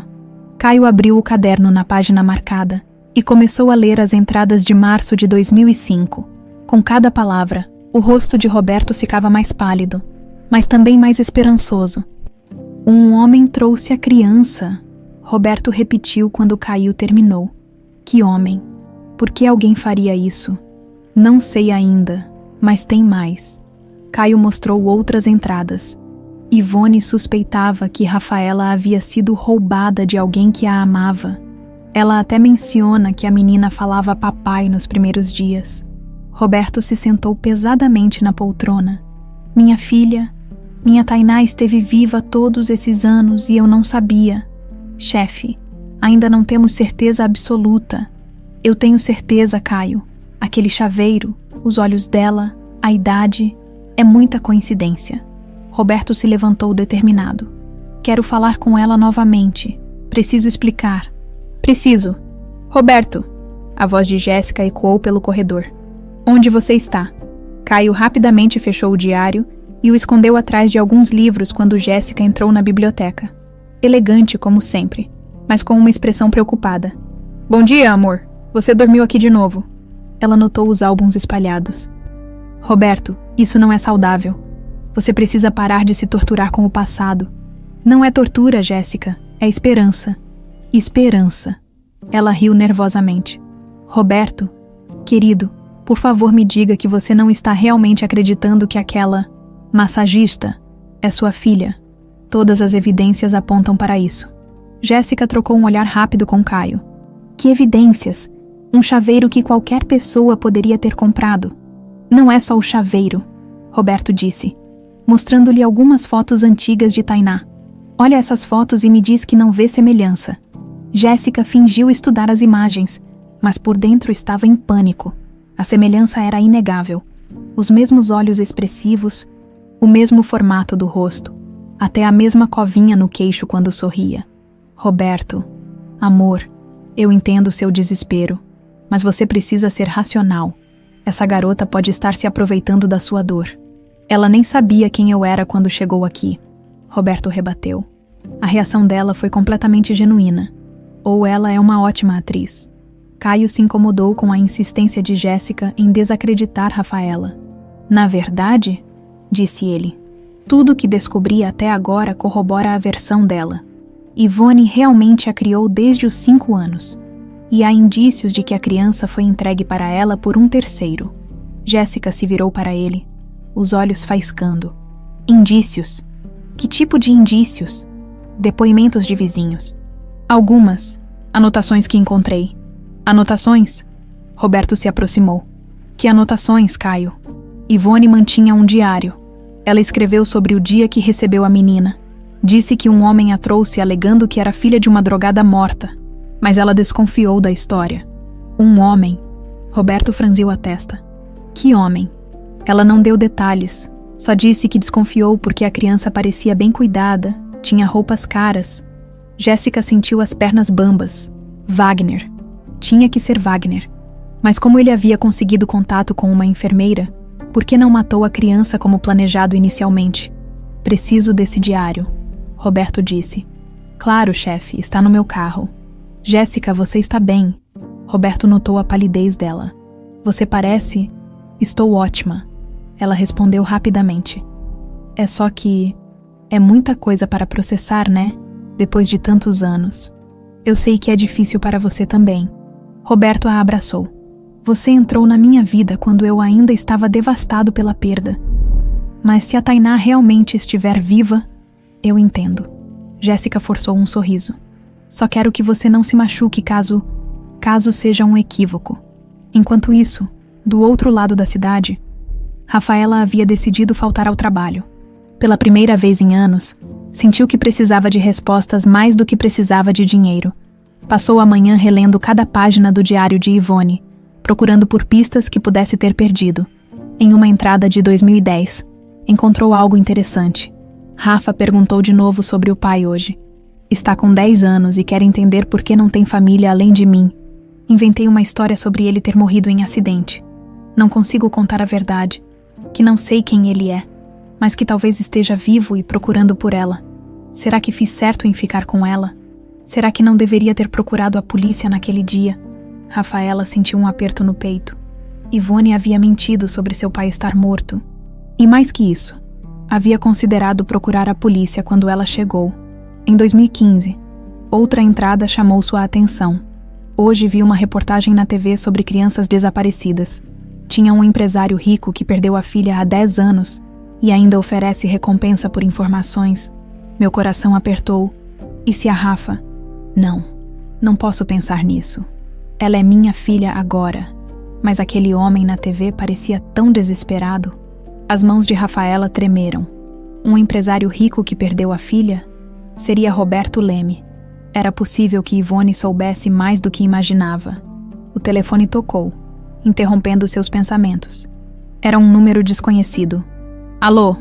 Caio abriu o caderno na página marcada e começou a ler as entradas de março de 2005. Com cada palavra, o rosto de Roberto ficava mais pálido, mas também mais esperançoso. Um homem trouxe a criança, Roberto repetiu quando Caio terminou. Que homem? Por que alguém faria isso? Não sei ainda, mas tem mais. Caio mostrou outras entradas. Ivone suspeitava que Rafaela havia sido roubada de alguém que a amava. Ela até menciona que a menina falava papai nos primeiros dias. Roberto se sentou pesadamente na poltrona. Minha filha, minha Tainá esteve viva todos esses anos e eu não sabia. Chefe, ainda não temos certeza absoluta. Eu tenho certeza, Caio. Aquele chaveiro, os olhos dela, a idade, é muita coincidência. Roberto se levantou determinado. Quero falar com ela novamente. Preciso explicar. Preciso. Roberto. A voz de Jéssica ecoou pelo corredor. Onde você está? Caio rapidamente fechou o diário e o escondeu atrás de alguns livros quando Jéssica entrou na biblioteca. Elegante como sempre, mas com uma expressão preocupada. Bom dia, amor. Você dormiu aqui de novo. Ela notou os álbuns espalhados. Roberto, isso não é saudável. Você precisa parar de se torturar com o passado. Não é tortura, Jéssica. É esperança. Esperança. Ela riu nervosamente. Roberto, querido, por favor me diga que você não está realmente acreditando que aquela massagista é sua filha. Todas as evidências apontam para isso. Jéssica trocou um olhar rápido com Caio. Que evidências? Um chaveiro que qualquer pessoa poderia ter comprado. Não é só o chaveiro, Roberto disse, mostrando-lhe algumas fotos antigas de Tainá. Olha essas fotos e me diz que não vê semelhança. Jéssica fingiu estudar as imagens, mas por dentro estava em pânico. A semelhança era inegável. Os mesmos olhos expressivos, o mesmo formato do rosto, até a mesma covinha no queixo quando sorria. Roberto, amor, eu entendo seu desespero, mas você precisa ser racional. Essa garota pode estar se aproveitando da sua dor. Ela nem sabia quem eu era quando chegou aqui. Roberto rebateu. A reação dela foi completamente genuína. Ou ela é uma ótima atriz. Caio se incomodou com a insistência de Jéssica em desacreditar Rafaela. Na verdade, disse ele, tudo que descobri até agora corrobora a versão dela. Ivone realmente a criou desde os 5 anos. E há indícios de que a criança foi entregue para ela por um terceiro. Jéssica se virou para ele, os olhos faiscando. Indícios? Que tipo de indícios? Depoimentos de vizinhos. Algumas. Anotações que encontrei. Anotações? Roberto se aproximou. Que anotações, Caio? Ivone mantinha um diário. Ela escreveu sobre o dia que recebeu a menina. Disse que um homem a trouxe alegando que era filha de uma drogada morta. Mas ela desconfiou da história. Um homem. Roberto franziu a testa. Que homem? Ela não deu detalhes, só disse que desconfiou porque a criança parecia bem cuidada, tinha roupas caras. Jéssica sentiu as pernas bambas. Wagner. Tinha que ser Wagner. Mas como ele havia conseguido contato com uma enfermeira, por que não matou a criança como planejado inicialmente? Preciso desse diário, Roberto disse. Claro, chefe, está no meu carro. Jéssica, você está bem. Roberto notou a palidez dela. Você parece... Estou ótima. Ela respondeu rapidamente. É só que... É muita coisa para processar, né? Depois de tantos anos. Eu sei que é difícil para você também. Roberto a abraçou. Você entrou na minha vida quando eu ainda estava devastado pela perda. Mas se a Tainá realmente estiver viva, eu entendo. Jéssica forçou um sorriso. Só quero que você não se machuque caso seja um equívoco. Enquanto isso, do outro lado da cidade, Rafaela havia decidido faltar ao trabalho. Pela primeira vez em anos, sentiu que precisava de respostas mais do que precisava de dinheiro. Passou a manhã relendo cada página do diário de Ivone, procurando por pistas que pudesse ter perdido. Em uma entrada de 2010, encontrou algo interessante. Rafa perguntou de novo sobre o pai hoje. Está com 10 anos e quer entender por que não tem família além de mim. Inventei uma história sobre ele ter morrido em acidente. Não consigo contar a verdade, que não sei quem ele é, mas que talvez esteja vivo e procurando por ela. Será que fiz certo em ficar com ela? Será que não deveria ter procurado a polícia naquele dia? Rafaela sentiu um aperto no peito. Ivone havia mentido sobre seu pai estar morto. E mais que isso, havia considerado procurar a polícia quando ela chegou. Em 2015, outra entrada chamou sua atenção. Hoje viu uma reportagem na TV sobre crianças desaparecidas. Tinha um empresário rico que perdeu a filha há 10 anos e ainda oferece recompensa por informações. Meu coração apertou. E se a Rafa? Não posso pensar nisso. Ela é minha filha agora. Mas aquele homem na TV parecia tão desesperado. As mãos de Rafaela tremeram. Um empresário rico que perdeu a filha? Seria Roberto Leme. Era possível que Ivone soubesse mais do que imaginava. O telefone tocou, interrompendo seus pensamentos. Era um número desconhecido. Alô,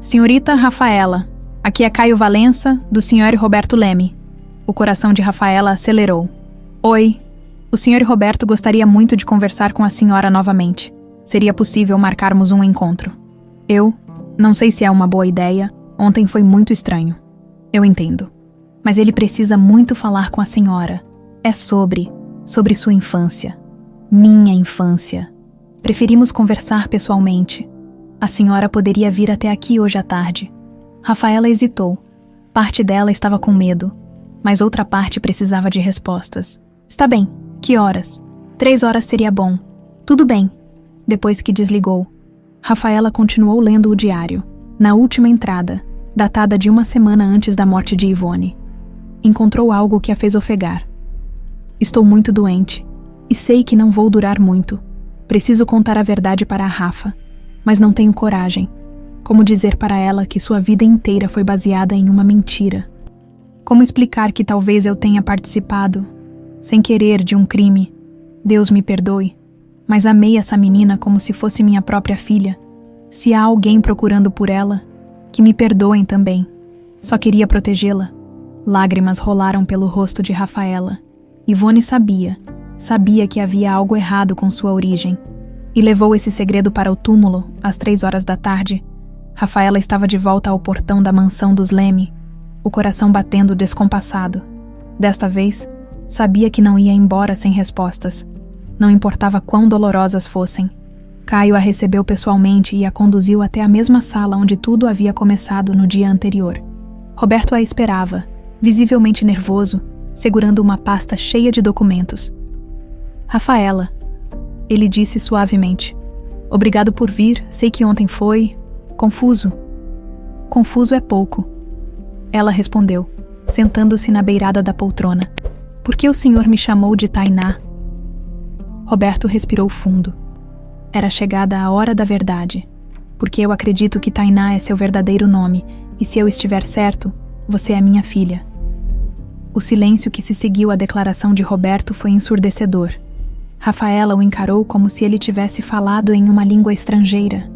senhorita Rafaela. Aqui é Caio Valença, do Sr. Roberto Leme. O coração de Rafaela acelerou. Oi, o Sr. Roberto gostaria muito de conversar com a senhora novamente. Seria possível marcarmos um encontro. Eu não sei se é uma boa ideia. Ontem foi muito estranho. Eu entendo. Mas ele precisa muito falar com a senhora. É sobre sua infância. Minha infância. Preferimos conversar pessoalmente. A senhora poderia vir até aqui hoje à tarde. Rafaela hesitou. Parte dela estava com medo, mas outra parte precisava de respostas. Está bem. Que horas? 3 horas seria bom. Tudo bem. Depois que desligou, Rafaela continuou lendo o diário. Na última entrada, datada de 1 semana antes da morte de Ivone, encontrou algo que a fez ofegar. Estou muito doente e sei que não vou durar muito. Preciso contar a verdade para a Rafa, mas não tenho coragem. Como dizer para ela que sua vida inteira foi baseada em uma mentira? Como explicar que talvez eu tenha participado, sem querer, de um crime? Deus me perdoe, mas amei essa menina como se fosse minha própria filha. Se há alguém procurando por ela, que me perdoem também. Só queria protegê-la. Lágrimas rolaram pelo rosto de Rafaela. Ivone sabia que havia algo errado com sua origem, e levou esse segredo para o túmulo às 3 horas da tarde. Rafaela estava de volta ao portão da mansão dos Leme, o coração batendo descompassado. Desta vez, sabia que não ia embora sem respostas. Não importava quão dolorosas fossem. Caio a recebeu pessoalmente e a conduziu até a mesma sala onde tudo havia começado no dia anterior. Roberto a esperava, visivelmente nervoso, segurando uma pasta cheia de documentos. Rafaela, ele disse suavemente. Obrigado por vir, sei que ontem foi... confuso. Confuso é pouco. Ela respondeu, sentando-se na beirada da poltrona. Por que o senhor me chamou de Tainá? Roberto respirou fundo. Era chegada a hora da verdade, porque eu acredito que Tainá é seu verdadeiro nome, e se eu estiver certo, você é minha filha. O silêncio que se seguiu à declaração de Roberto foi ensurdecedor. Rafaela o encarou como se ele tivesse falado em uma língua estrangeira,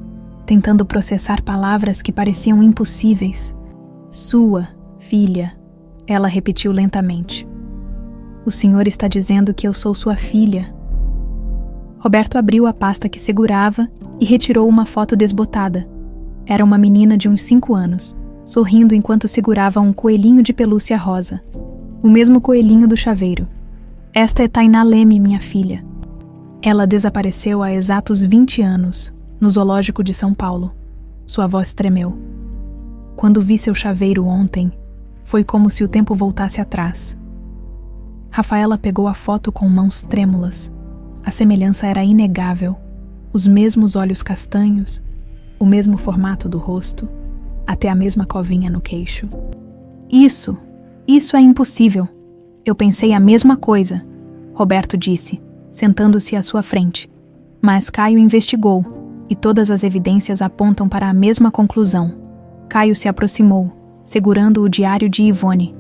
tentando processar palavras que pareciam impossíveis. Sua filha, ela repetiu lentamente. O senhor está dizendo que eu sou sua filha. Roberto abriu a pasta que segurava e retirou uma foto desbotada. Era uma menina de uns 5 anos, sorrindo enquanto segurava um coelhinho de pelúcia rosa. O mesmo coelhinho do chaveiro. Esta é Tainá Leme, minha filha. Ela desapareceu há exatos 20 anos, no zoológico de São Paulo. Sua voz tremeu. Quando vi seu chaveiro ontem, foi como se o tempo voltasse atrás. Rafaela pegou a foto com mãos trêmulas. A semelhança era inegável. Os mesmos olhos castanhos, o mesmo formato do rosto, até a mesma covinha no queixo. Isso é impossível. Eu pensei a mesma coisa, Roberto disse, sentando-se à sua frente. Mas Caio investigou, e todas as evidências apontam para a mesma conclusão. Caio se aproximou, segurando o diário de Ivone.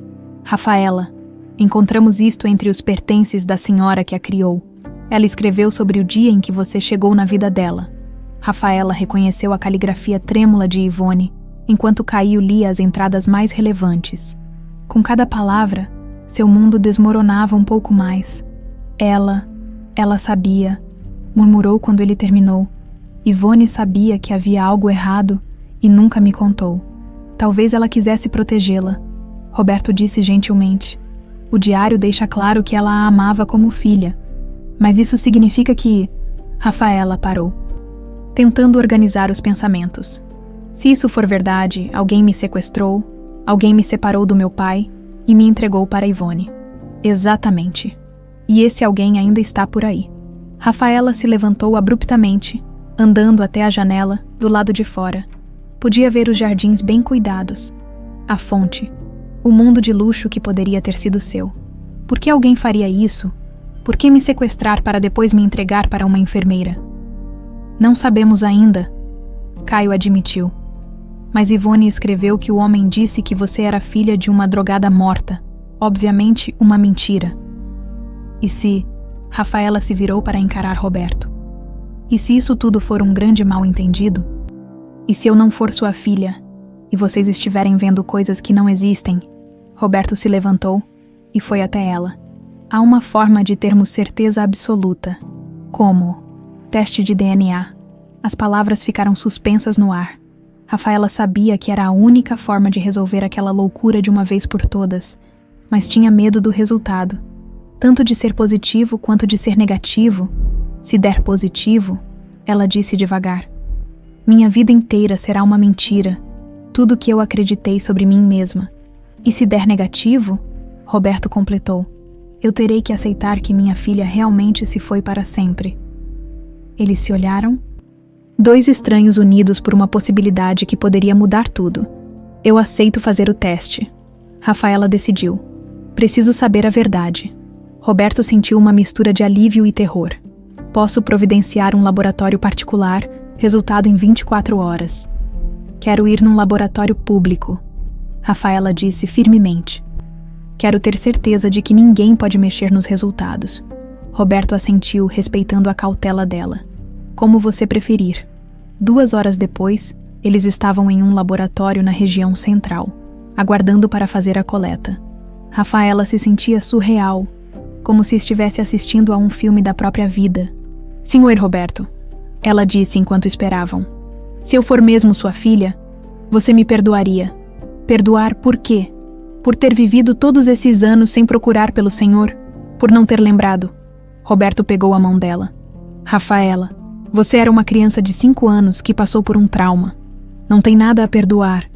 Rafaela, encontramos isto entre os pertences da senhora que a criou. Ela escreveu sobre o dia em que você chegou na vida dela. Rafaela reconheceu a caligrafia trêmula de Ivone, enquanto Caio lia as entradas mais relevantes. Com cada palavra, seu mundo desmoronava um pouco mais. Ela sabia, murmurou quando ele terminou. Ivone sabia que havia algo errado e nunca me contou. Talvez ela quisesse protegê-la. Roberto disse gentilmente. O diário deixa claro que ela a amava como filha. Mas isso significa que... Rafaela parou, tentando organizar os pensamentos. Se isso for verdade, alguém me sequestrou, alguém me separou do meu pai e me entregou para Ivone. Exatamente. E esse alguém ainda está por aí. Rafaela se levantou abruptamente, andando até a janela, do lado de fora. Podia ver os jardins bem cuidados. A fonte. O mundo de luxo que poderia ter sido seu. Por que alguém faria isso? Por que me sequestrar para depois me entregar para uma enfermeira? Não sabemos ainda, Caio admitiu. Mas Ivone escreveu que o homem disse que você era filha de uma drogada morta. Obviamente, uma mentira. E se... Rafaela se virou para encarar Roberto. E se isso tudo for um grande mal-entendido? E se eu não for sua filha, e vocês estiverem vendo coisas que não existem? Roberto se levantou e foi até ela. Há uma forma de termos certeza absoluta. Como? Teste de DNA. As palavras ficaram suspensas no ar. Rafaela sabia que era a única forma de resolver aquela loucura de uma vez por todas, mas tinha medo do resultado. Tanto de ser positivo quanto de ser negativo. Se der positivo, ela disse devagar. Minha vida inteira será uma mentira. Tudo que eu acreditei sobre mim mesma. E se der negativo, Roberto completou. Eu terei que aceitar que minha filha realmente se foi para sempre. Eles se olharam. 2 estranhos unidos por uma possibilidade que poderia mudar tudo. Eu aceito fazer o teste. Rafaela decidiu. Preciso saber a verdade. Roberto sentiu uma mistura de alívio e terror. Posso providenciar um laboratório particular, resultado em 24 horas. Quero ir num laboratório público. Rafaela disse firmemente. Quero ter certeza de que ninguém pode mexer nos resultados. Roberto assentiu, respeitando a cautela dela. Como você preferir. 2 horas depois, eles estavam em um laboratório na região central, aguardando para fazer a coleta. Rafaela se sentia surreal, como se estivesse assistindo a um filme da própria vida. Senhor Roberto, ela disse enquanto esperavam. Se eu for mesmo sua filha, você me perdoaria. Perdoar por quê? Por ter vivido todos esses anos sem procurar pelo Senhor? Por não ter lembrado? Roberto pegou a mão dela. Rafaela, você era uma criança de 5 anos que passou por um trauma. Não tem nada a perdoar.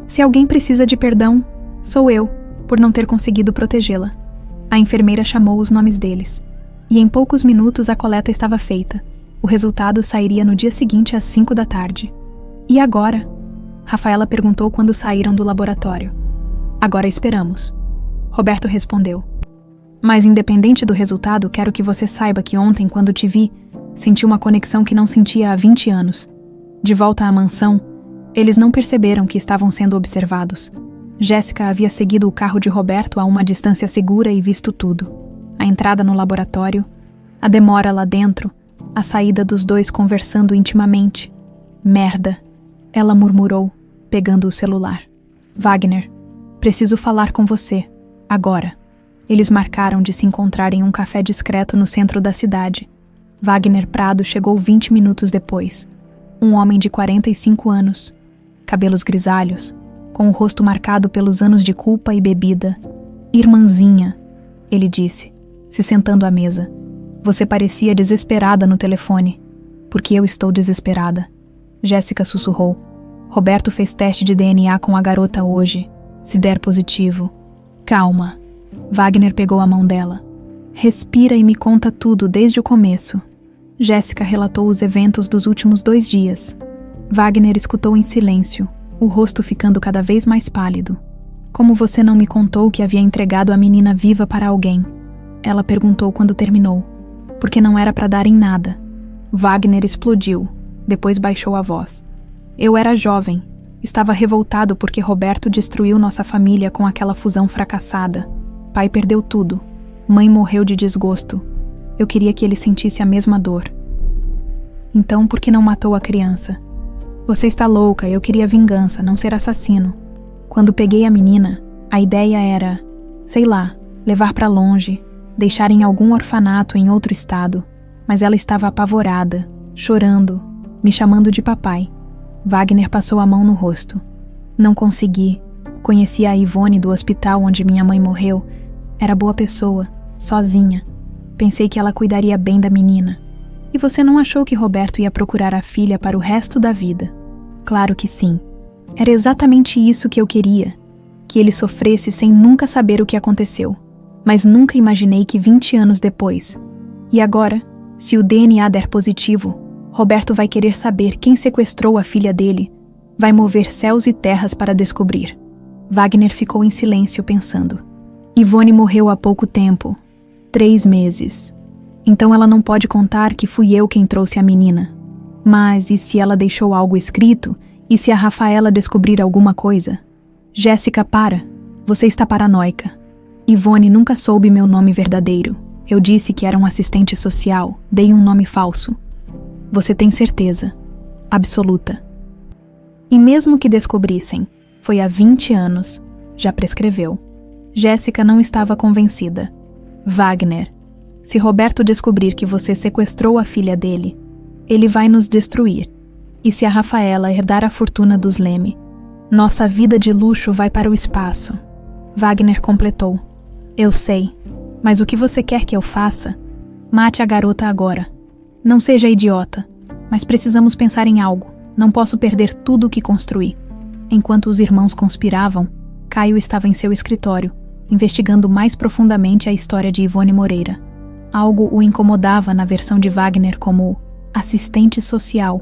Se alguém precisa de perdão, sou eu, por não ter conseguido protegê-la. A enfermeira chamou os nomes deles. E em poucos minutos a coleta estava feita. O resultado sairia no dia seguinte às 5 da tarde. E agora? Rafaela perguntou quando saíram do laboratório. Agora esperamos. Roberto respondeu. Mas independente do resultado, quero que você saiba que ontem, quando te vi, senti uma conexão que não sentia há 20 anos. De volta à mansão, eles não perceberam que estavam sendo observados. Jéssica havia seguido o carro de Roberto a uma distância segura e visto tudo. A entrada no laboratório, A demora lá dentro, a saída dos dois conversando intimamente. Merda, ela murmurou, pegando o celular. Wagner, preciso falar com você, agora. Eles marcaram de se encontrar em um café discreto no centro da cidade. Wagner Prado chegou 20 minutos depois. Um homem de 45 anos, cabelos grisalhos, com o rosto marcado pelos anos de culpa e bebida. Irmãzinha, ele disse, se sentando à mesa. Você parecia desesperada no telefone. Porque eu estou desesperada. Jéssica sussurrou. Roberto fez teste de DNA com a garota hoje. Se der positivo. Calma. Wagner pegou a mão dela. Respira e me conta tudo desde o começo. Jéssica relatou os eventos dos últimos 2 dias. Wagner escutou em silêncio, o rosto ficando cada vez mais pálido. Como você não me contou que havia entregado a menina viva para alguém? Ela perguntou quando terminou. Porque não era para dar em nada. Wagner explodiu, depois baixou a voz. Eu era jovem, estava revoltado porque Roberto destruiu nossa família com aquela fusão fracassada. Pai perdeu tudo, mãe morreu de desgosto. Eu queria que ele sentisse a mesma dor. Então por que não matou a criança? Você está louca, eu queria vingança, não ser assassino. Quando peguei a menina, a ideia era, sei lá, levar para longe, deixar em algum orfanato em outro estado, mas ela estava apavorada, chorando, me chamando de papai. Wagner passou a mão no rosto. Não consegui. Conheci a Ivone do hospital onde minha mãe morreu. Era boa pessoa, sozinha. Pensei que ela cuidaria bem da menina. E você não achou que Roberto ia procurar a filha para o resto da vida? Claro que sim. Era exatamente isso que eu queria. Que ele sofresse sem nunca saber o que aconteceu. Mas nunca imaginei que 20 anos depois. E agora, se o DNA der positivo, Roberto vai querer saber quem sequestrou a filha dele. Vai mover céus e terras para descobrir. Wagner ficou em silêncio pensando. Ivone morreu há pouco tempo. 3 meses. Então ela não pode contar que fui eu quem trouxe a menina. Mas e se ela deixou algo escrito? E se a Rafaela descobrir alguma coisa? Jéssica, para. Você está paranoica. Ivone nunca soube meu nome verdadeiro. Eu disse que era um assistente social. Dei um nome falso. Você tem certeza? Absoluta. E mesmo que descobrissem, foi há 20 anos. Já prescreveu. Jéssica não estava convencida. Wagner, se Roberto descobrir que você sequestrou a filha dele, ele vai nos destruir. E se a Rafaela herdar a fortuna dos Leme, nossa vida de luxo vai para o espaço. Wagner completou. Eu sei, mas o que você quer que eu faça? Mate a garota agora. Não seja idiota, mas precisamos pensar em algo. Não posso perder tudo o que construí. Enquanto os irmãos conspiravam, Caio estava em seu escritório, investigando mais profundamente a história de Ivone Moreira. Algo o incomodava na versão de Wagner como assistente social.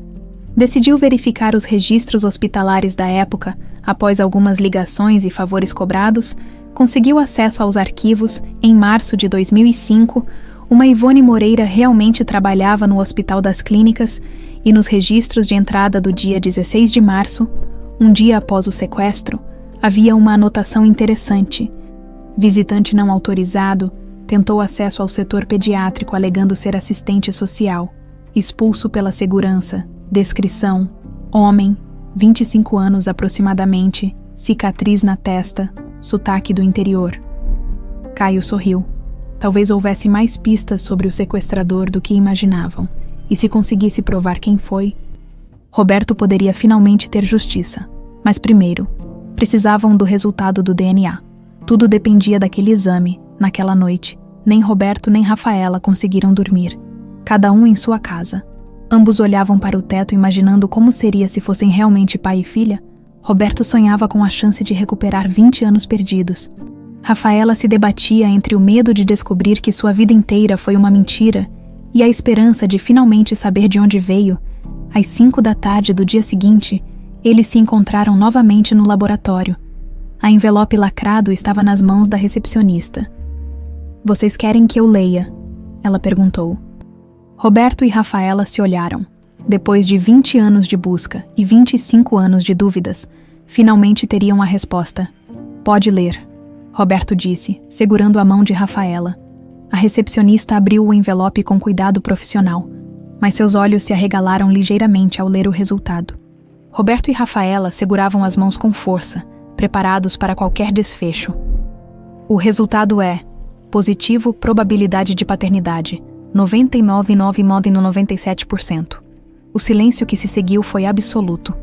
Decidiu verificar os registros hospitalares da época. Após algumas ligações e favores cobrados, conseguiu acesso aos arquivos. Em março de 2005, uma Ivone Moreira realmente trabalhava no Hospital das Clínicas e nos registros de entrada do dia 16 de março, um dia após o sequestro, havia uma anotação interessante. Visitante não autorizado, tentou acesso ao setor pediátrico alegando ser assistente social. Expulso pela segurança. Descrição: homem, 25 anos aproximadamente, cicatriz na testa, sotaque do interior. Caio sorriu. Talvez houvesse mais pistas sobre o sequestrador do que imaginavam, e se conseguisse provar quem foi, Roberto poderia finalmente ter justiça. Mas primeiro, precisavam do resultado do DNA. Tudo dependia daquele exame, naquela noite. Nem Roberto nem Rafaela conseguiram dormir. Cada um em sua casa. Ambos olhavam para o teto imaginando como seria se fossem realmente pai e filha. Roberto sonhava com a chance de recuperar 20 anos perdidos. Rafaela se debatia entre o medo de descobrir que sua vida inteira foi uma mentira e a esperança de finalmente saber de onde veio. Às 5 da tarde do dia seguinte, eles se encontraram novamente no laboratório. A envelope lacrado estava nas mãos da recepcionista. Vocês querem que eu leia? Ela perguntou. Roberto e Rafaela se olharam. Depois de 20 anos de busca e 25 anos de dúvidas, finalmente teriam a resposta. Pode ler, Roberto disse, segurando a mão de Rafaela. A recepcionista abriu o envelope com cuidado profissional, mas seus olhos se arregalaram ligeiramente ao ler o resultado. Roberto e Rafaela seguravam as mãos com força, preparados para qualquer desfecho. O resultado é: positivo, probabilidade de paternidade, 99,97%. O silêncio que se seguiu foi absoluto.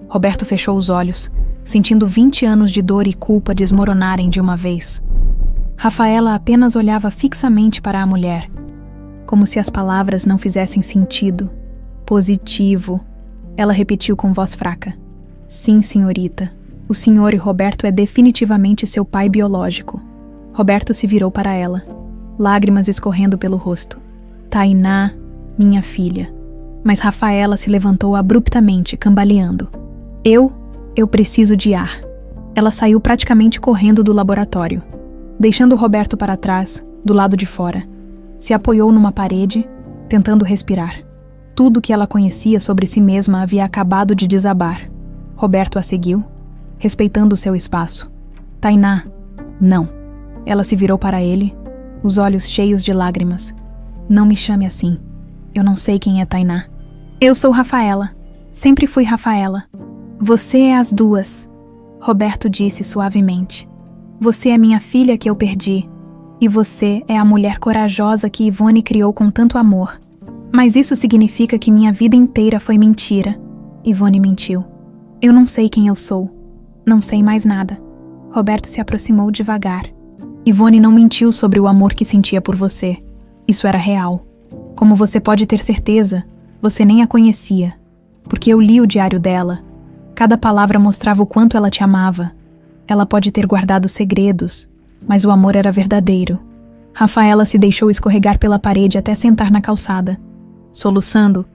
Roberto fechou os olhos, sentindo 20 anos de dor e culpa desmoronarem de uma vez. Rafaela apenas olhava fixamente para a mulher, como se as palavras não fizessem sentido. Positivo. Ela repetiu com voz fraca. Sim, senhorita. O senhor e Roberto é definitivamente seu pai biológico. Roberto se virou para ela, lágrimas escorrendo pelo rosto. Tainá, minha filha. Mas Rafaela se levantou abruptamente, cambaleando. Eu preciso de ar. Ela saiu praticamente correndo do laboratório, deixando Roberto para trás, do lado de fora. Se apoiou numa parede, tentando respirar. Tudo que ela conhecia sobre si mesma havia acabado de desabar. Roberto a seguiu, respeitando o seu espaço. Tainá, não. Ela se virou para ele, os olhos cheios de lágrimas. Não me chame assim. Eu não sei quem é Tainá. Eu sou Rafaela. Sempre fui Rafaela. Você é as duas, Roberto disse suavemente. Você é minha filha que eu perdi. E você é a mulher corajosa que Ivone criou com tanto amor. Mas isso significa que minha vida inteira foi mentira. Ivone mentiu. Eu não sei quem eu sou. Não sei mais nada. Roberto se aproximou devagar. Ivone não mentiu sobre o amor que sentia por você. Isso era real. Como você pode ter certeza, você nem a conhecia. Porque eu li o diário dela. Cada palavra mostrava o quanto ela te amava. Ela pode ter guardado segredos, mas o amor era verdadeiro. Rafaela se deixou escorregar pela parede até sentar na calçada. Soluçando,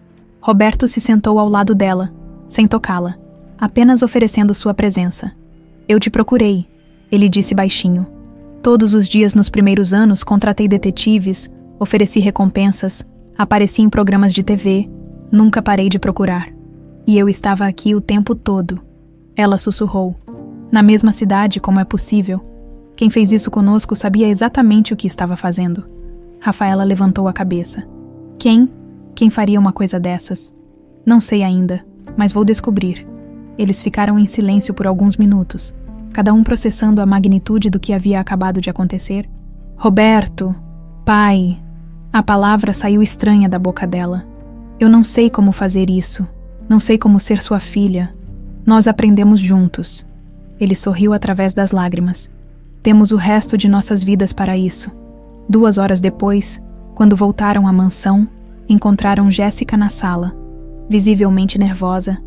Roberto se sentou ao lado dela, sem tocá-la, apenas oferecendo sua presença. Eu te procurei, ele disse baixinho. Todos os dias nos primeiros anos contratei detetives, ofereci recompensas, apareci em programas de TV, nunca parei de procurar. E eu estava aqui o tempo todo. Ela sussurrou. Na mesma cidade, como é possível? Quem fez isso conosco sabia exatamente o que estava fazendo. Rafaela levantou a cabeça. Quem? Quem faria uma coisa dessas? Não sei ainda, mas vou descobrir. Eles ficaram em silêncio por alguns minutos, cada um processando a magnitude do que havia acabado de acontecer. Roberto, pai. A palavra saiu estranha da boca dela. Eu não sei como fazer isso. Não sei como ser sua filha. Nós aprendemos juntos. Ele sorriu através das lágrimas. Temos o resto de nossas vidas para isso. 2 horas depois, quando voltaram à mansão, encontraram Jéssica na sala. Visivelmente nervosa,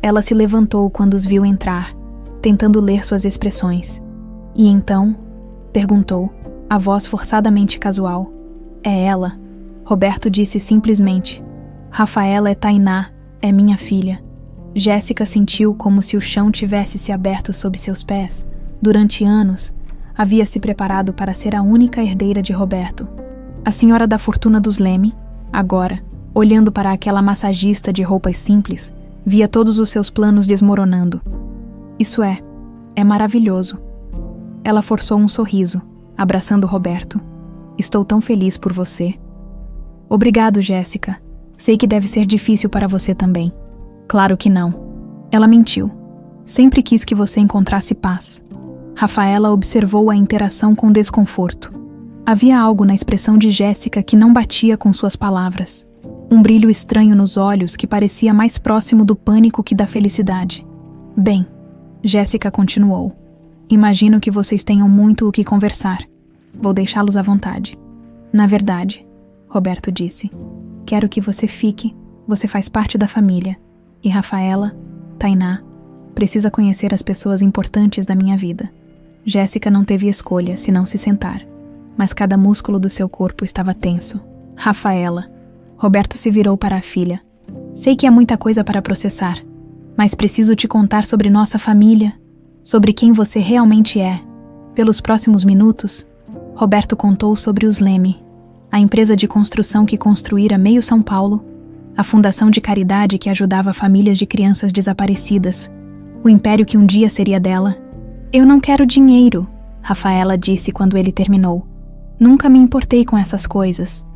ela se levantou quando os viu entrar, tentando ler suas expressões. E então, perguntou, a voz forçadamente casual. É ela. Roberto disse simplesmente. Rafaela é Tainá. É minha filha. Jéssica sentiu como se o chão tivesse se aberto sob seus pés. Durante anos, havia se preparado para ser a única herdeira de Roberto. A senhora da fortuna dos Leme, agora, olhando para aquela massagista de roupas simples, via todos os seus planos desmoronando. Isso é maravilhoso. Ela forçou um sorriso, abraçando Roberto. Estou tão feliz por você. Obrigado, Jéssica. Sei que deve ser difícil para você também. Claro que não. Ela mentiu. Sempre quis que você encontrasse paz. Rafaela observou a interação com desconforto. Havia algo na expressão de Jéssica que não batia com suas palavras. Um brilho estranho nos olhos que parecia mais próximo do pânico que da felicidade. Bem, Jéssica continuou. Imagino que vocês tenham muito o que conversar. Vou deixá-los à vontade. Na verdade, Roberto disse, quero que você fique. Você faz parte da família. E Rafaela, Tainá, precisa conhecer as pessoas importantes da minha vida. Jéssica não teve escolha senão se sentar, mas cada músculo do seu corpo estava tenso. Rafaela. Roberto se virou para a filha. Sei que há muita coisa para processar, mas preciso te contar sobre nossa família, sobre quem você realmente é. Pelos próximos minutos, Roberto contou sobre os Leme, a empresa de construção que construíra meio São Paulo, a fundação de caridade que ajudava famílias de crianças desaparecidas, o império que um dia seria dela. Eu não quero dinheiro, Rafaela disse quando ele terminou. Nunca me importei com essas coisas.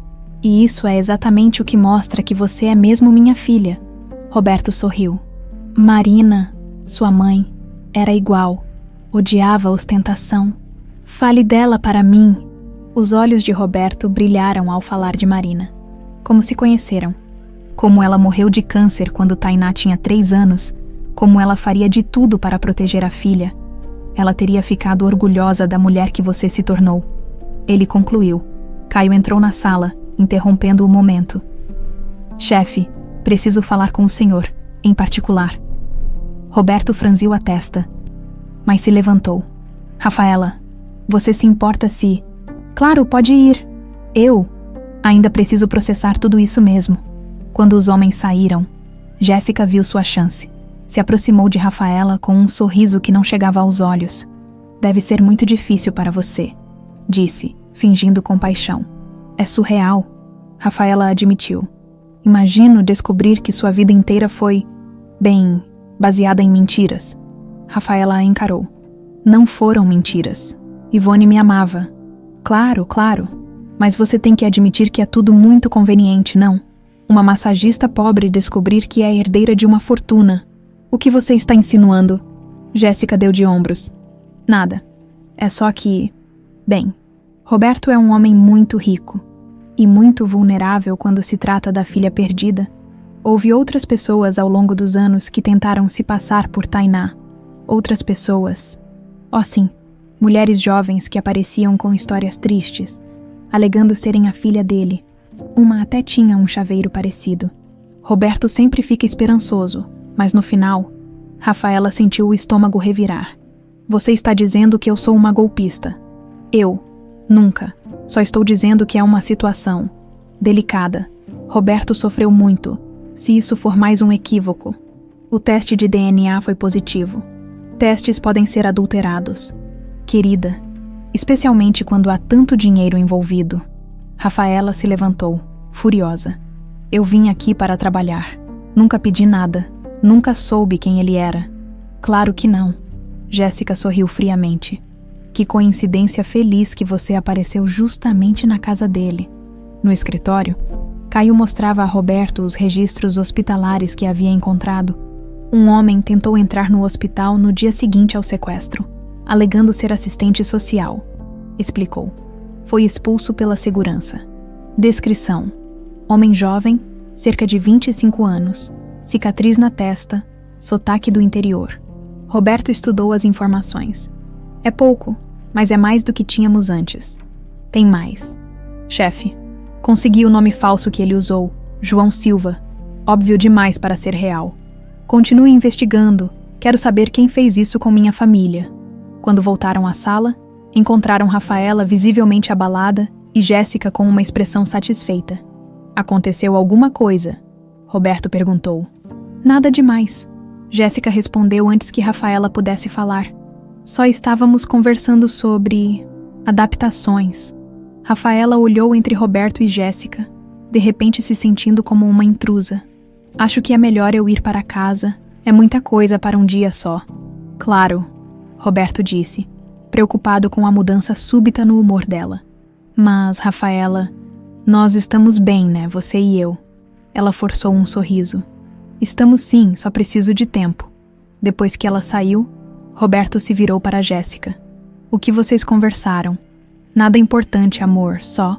E isso é exatamente o que mostra que você é mesmo minha filha. Roberto sorriu. Marina, sua mãe, era igual. Odiava a ostentação. Fale dela para mim. Os olhos de Roberto brilharam ao falar de Marina. Como se conheceram. Como ela morreu de câncer quando Tainá tinha 3 anos. Como ela faria de tudo para proteger a filha. Ela teria ficado orgulhosa da mulher que você se tornou. Ele concluiu. Caio entrou na sala, interrompendo o momento. Chefe, preciso falar com o senhor, em particular. Roberto franziu a testa, mas se levantou. Rafaela, você se importa se... Claro, pode ir. Eu ainda preciso processar tudo isso mesmo. Quando os homens saíram, Jéssica viu sua chance. Se aproximou de Rafaela com um sorriso que não chegava aos olhos. Deve ser muito difícil para você, disse, fingindo compaixão. É surreal, Rafaela admitiu. Imagino descobrir que sua vida inteira foi, bem, baseada em mentiras. Rafaela a encarou. Não foram mentiras. Ivone me amava. Claro, claro. Mas você tem que admitir que é tudo muito conveniente, não? Uma massagista pobre descobrir que é herdeira de uma fortuna. O que você está insinuando? Jéssica deu de ombros. Nada. É só que... Bem, Roberto é um homem muito rico. E muito vulnerável quando se trata da filha perdida. Houve outras pessoas ao longo dos anos que tentaram se passar por Tainá. Outras pessoas... Oh sim, mulheres jovens que apareciam com histórias tristes, alegando serem a filha dele. Uma até tinha um chaveiro parecido. Roberto sempre fica esperançoso, mas no final, Rafaela sentiu o estômago revirar. Você está dizendo que eu sou uma golpista. Eu, nunca. Só estou dizendo que é uma situação delicada. Roberto sofreu muito, se isso for mais um equívoco. O teste de DNA foi positivo. Testes podem ser adulterados. Querida, especialmente quando há tanto dinheiro envolvido. Rafaela se levantou, furiosa. Eu vim aqui para trabalhar. Nunca pedi nada. Nunca soube quem ele era. Claro que não. Jéssica sorriu friamente. Que coincidência feliz que você apareceu justamente na casa dele. No escritório, Caio mostrava a Roberto os registros hospitalares que havia encontrado. Um homem tentou entrar no hospital no dia seguinte ao sequestro, alegando ser assistente social. Explicou. Foi expulso pela segurança. Descrição. Homem jovem, cerca de 25 anos, cicatriz na testa, sotaque do interior. Roberto estudou as informações. É pouco, mas é mais do que tínhamos antes. Tem mais. Chefe, consegui o nome falso que ele usou, João Silva. Óbvio demais para ser real. Continue investigando. Quero saber quem fez isso com minha família. Quando voltaram à sala, encontraram Rafaela visivelmente abalada e Jéssica com uma expressão satisfeita. Aconteceu alguma coisa? Roberto perguntou. Nada demais. Jéssica respondeu antes que Rafaela pudesse falar. Só estávamos conversando sobre... adaptações. Rafaela olhou entre Roberto e Jéssica, de repente se sentindo como uma intrusa. Acho que é melhor eu ir para casa. É muita coisa para um dia só. Claro, Roberto disse, preocupado com a mudança súbita no humor dela. Mas, Rafaela, nós estamos bem, né, você e eu? Ela forçou um sorriso. Estamos sim, só preciso de tempo. Depois que ela saiu, Roberto se virou para Jéssica. O que vocês conversaram? Nada importante, amor, só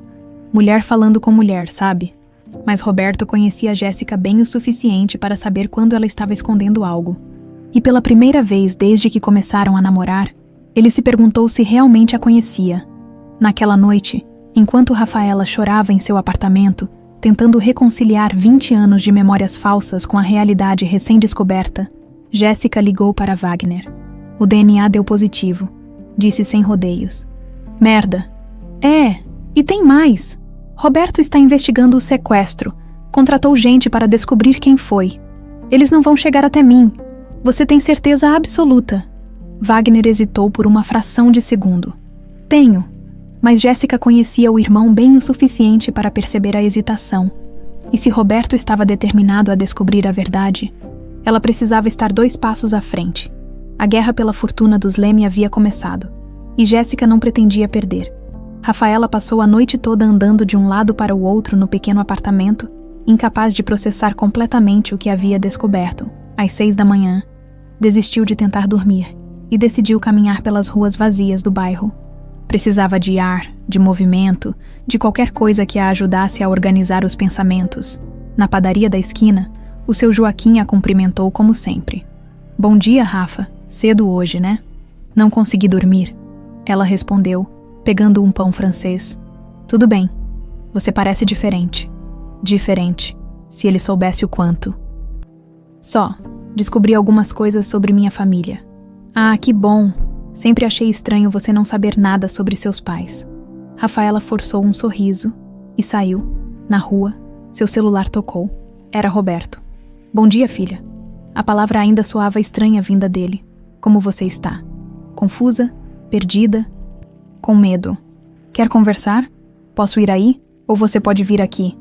mulher falando com mulher, sabe? Mas Roberto conhecia Jéssica bem o suficiente para saber quando ela estava escondendo algo. E pela primeira vez desde que começaram a namorar, ele se perguntou se realmente a conhecia. Naquela noite, enquanto Rafaela chorava em seu apartamento, tentando reconciliar 20 anos de memórias falsas com a realidade recém-descoberta, Jéssica ligou para Wagner. O DNA deu positivo, disse sem rodeios. Merda. É, e tem mais. Roberto está investigando o sequestro. Contratou gente para descobrir quem foi. Eles não vão chegar até mim. Você tem certeza absoluta? Wagner hesitou por uma fração de segundo. Tenho. Mas Jéssica conhecia o irmão bem o suficiente para perceber a hesitação. E se Roberto estava determinado a descobrir a verdade, ela precisava estar 2 passos à frente. A guerra pela fortuna dos Leme havia começado, e Jéssica não pretendia perder. Rafaela passou a noite toda andando de um lado para o outro no pequeno apartamento, incapaz de processar completamente o que havia descoberto. Às 6 da manhã, desistiu de tentar dormir e decidiu caminhar pelas ruas vazias do bairro. Precisava de ar, de movimento, de qualquer coisa que a ajudasse a organizar os pensamentos. Na padaria da esquina, o seu Joaquim a cumprimentou como sempre. "Bom dia, Rafa. Cedo hoje, né?" "Não consegui dormir", ela respondeu, pegando um pão francês. "Tudo bem. Você parece diferente." Diferente, se ele soubesse o quanto. "Só, descobri algumas coisas sobre minha família." "Ah, que bom. Sempre achei estranho você não saber nada sobre seus pais." Rafaela forçou um sorriso e saiu. Na rua, seu celular tocou. Era Roberto. "Bom dia, filha." A palavra ainda soava estranha vinda dele. "Como você está?" "Confusa? Perdida? Com medo." "Quer conversar? Posso ir aí? Ou você pode vir aqui?"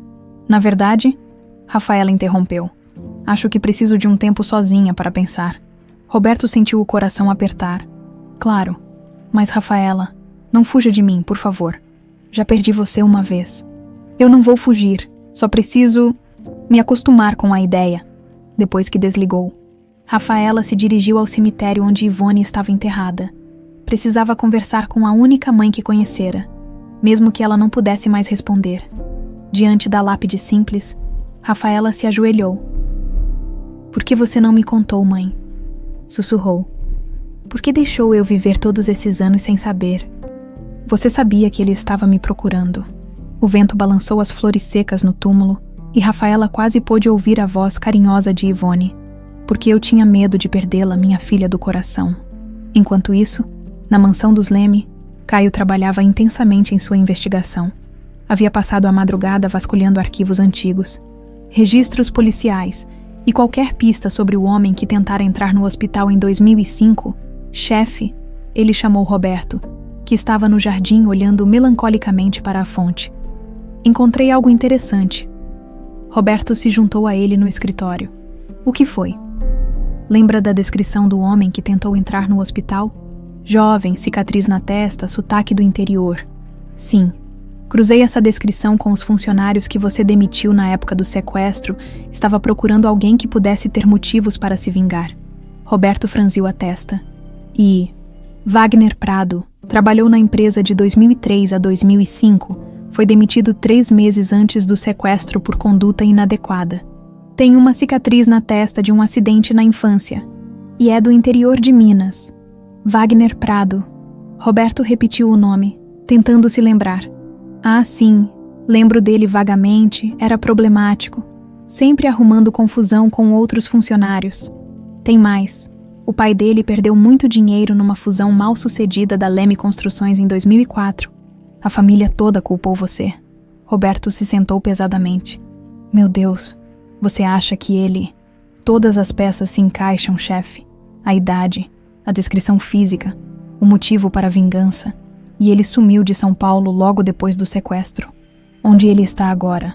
"Na verdade," Rafaela interrompeu, "acho que preciso de um tempo sozinha para pensar." Roberto sentiu o coração apertar. "Claro, mas Rafaela, não fuja de mim, por favor. Já perdi você uma vez." "Eu não vou fugir, só preciso me acostumar com a ideia." Depois que desligou, Rafaela se dirigiu ao cemitério onde Ivone estava enterrada. Precisava conversar com a única mãe que conhecera, mesmo que ela não pudesse mais responder. Diante da lápide simples, Rafaela se ajoelhou. "Por que você não me contou, mãe?" Sussurrou. "Por que deixou eu viver todos esses anos sem saber?" "Você sabia que ele estava me procurando." O vento balançou as flores secas no túmulo e Rafaela quase pôde ouvir a voz carinhosa de Ivone. "Porque eu tinha medo de perdê-la, minha filha do coração." Enquanto isso, na mansão dos Leme, Caio trabalhava intensamente em sua investigação. Havia passado a madrugada vasculhando arquivos antigos, registros policiais e qualquer pista sobre o homem que tentara entrar no hospital em 2005. Chefe, ele chamou Roberto, que estava no jardim olhando melancolicamente para a fonte. "Encontrei algo interessante." Roberto se juntou a ele no escritório. "O que foi?" "Lembra da descrição do homem que tentou entrar no hospital? Jovem, cicatriz na testa, sotaque do interior." "Sim. Cruzei essa descrição com os funcionários que você demitiu na época do sequestro. Estava procurando alguém que pudesse ter motivos para se vingar." Roberto franziu a testa. "E Wagner Prado trabalhou na empresa de 2003 a 2005. Foi demitido 3 meses antes do sequestro por conduta inadequada. Tem uma cicatriz na testa de um acidente na infância. E é do interior de Minas. Wagner Prado." Roberto repetiu o nome, tentando se lembrar. "Ah, sim. Lembro dele vagamente. Era problemático. Sempre arrumando confusão com outros funcionários. Tem mais. O pai dele perdeu muito dinheiro numa fusão mal sucedida da Leme Construções em 2004. A família toda culpou você." Roberto se sentou pesadamente. "Meu Deus, você acha que ele..." "Todas as peças se encaixam, chefe. A idade, a descrição física, o motivo para a vingança. E ele sumiu de São Paulo logo depois do sequestro. Onde ele está agora?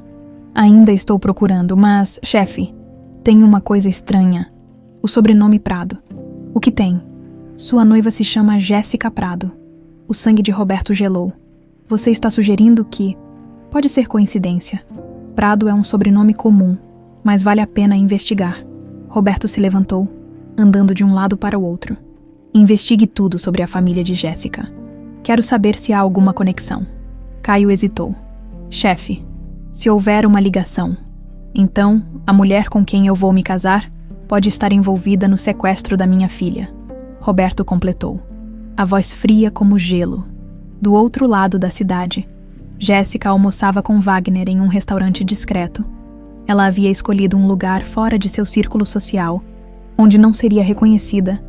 Ainda estou procurando, mas, chefe, tem uma coisa estranha. O sobrenome Prado." "O que tem?" "Sua noiva se chama Jéssica Prado." O sangue de Roberto gelou. "Você está sugerindo que... Pode ser coincidência. Prado é um sobrenome comum, mas vale a pena investigar." Roberto se levantou, andando de um lado para o outro. "Investigue tudo sobre a família de Jéssica. Quero saber se há alguma conexão." Caio hesitou. "Chefe, se houver uma ligação, então a mulher com quem eu vou me casar pode estar envolvida no sequestro da minha filha." Roberto completou, a voz fria como gelo. Do outro lado da cidade, Jéssica almoçava com Wagner em um restaurante discreto. Ela havia escolhido um lugar fora de seu círculo social, onde não seria reconhecida.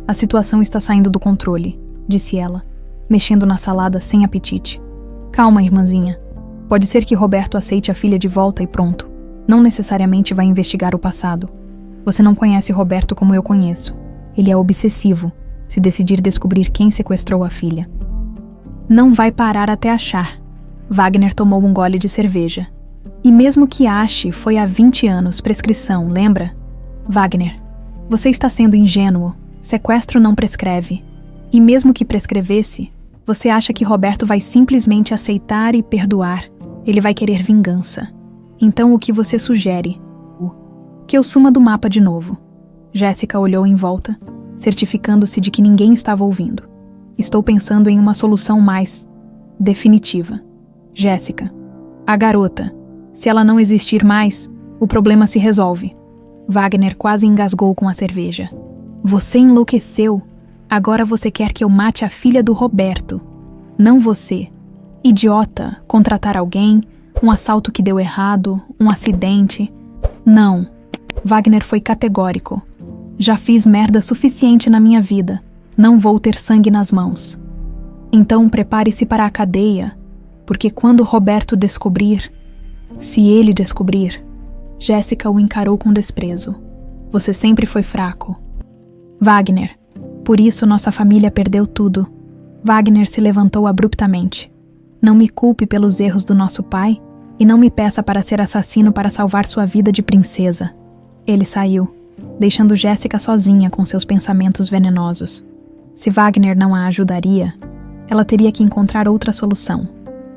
"A situação está saindo do controle", disse ela, mexendo na salada sem apetite. "Calma, irmãzinha. Pode ser que Roberto aceite a filha de volta e pronto. Não necessariamente vai investigar o passado. Você não conhece Roberto como eu conheço. Ele é obsessivo, se decidir descobrir quem sequestrou a filha. Não vai parar até achar." Wagner tomou um gole de cerveja. "E mesmo que ache, foi há 20 anos, prescrição, lembra?" "Wagner, você está sendo ingênuo. Sequestro não prescreve. E mesmo que prescrevesse, Você acha que Roberto vai simplesmente aceitar e perdoar? Ele vai querer vingança. Então o que você sugere? Que eu suma do mapa de novo. Jéssica olhou em volta, certificando-se de que ninguém estava ouvindo. Estou pensando em uma solução mais definitiva. Jéssica, a garota. Se ela não existir mais, o problema se resolve. Wagner quase engasgou com a cerveja. Você enlouqueceu. Agora você quer que eu mate a filha do Roberto. Não você. Idiota, contratar alguém, um assalto que deu errado, um acidente. Não. Wagner foi categórico. Já fiz merda suficiente na minha vida. Não vou ter sangue nas mãos. Então prepare-se para a cadeia, porque quando Roberto descobrir, se ele descobrir... Jéssica o encarou com desprezo. Você sempre foi fraco. Wagner, por isso nossa família perdeu tudo. Wagner se levantou abruptamente. Não me culpe pelos erros do nosso pai e não me peça para ser assassino para salvar sua vida de princesa. Ele saiu, deixando Jéssica sozinha com seus pensamentos venenosos. Se Wagner não a ajudaria, ela teria que encontrar outra solução.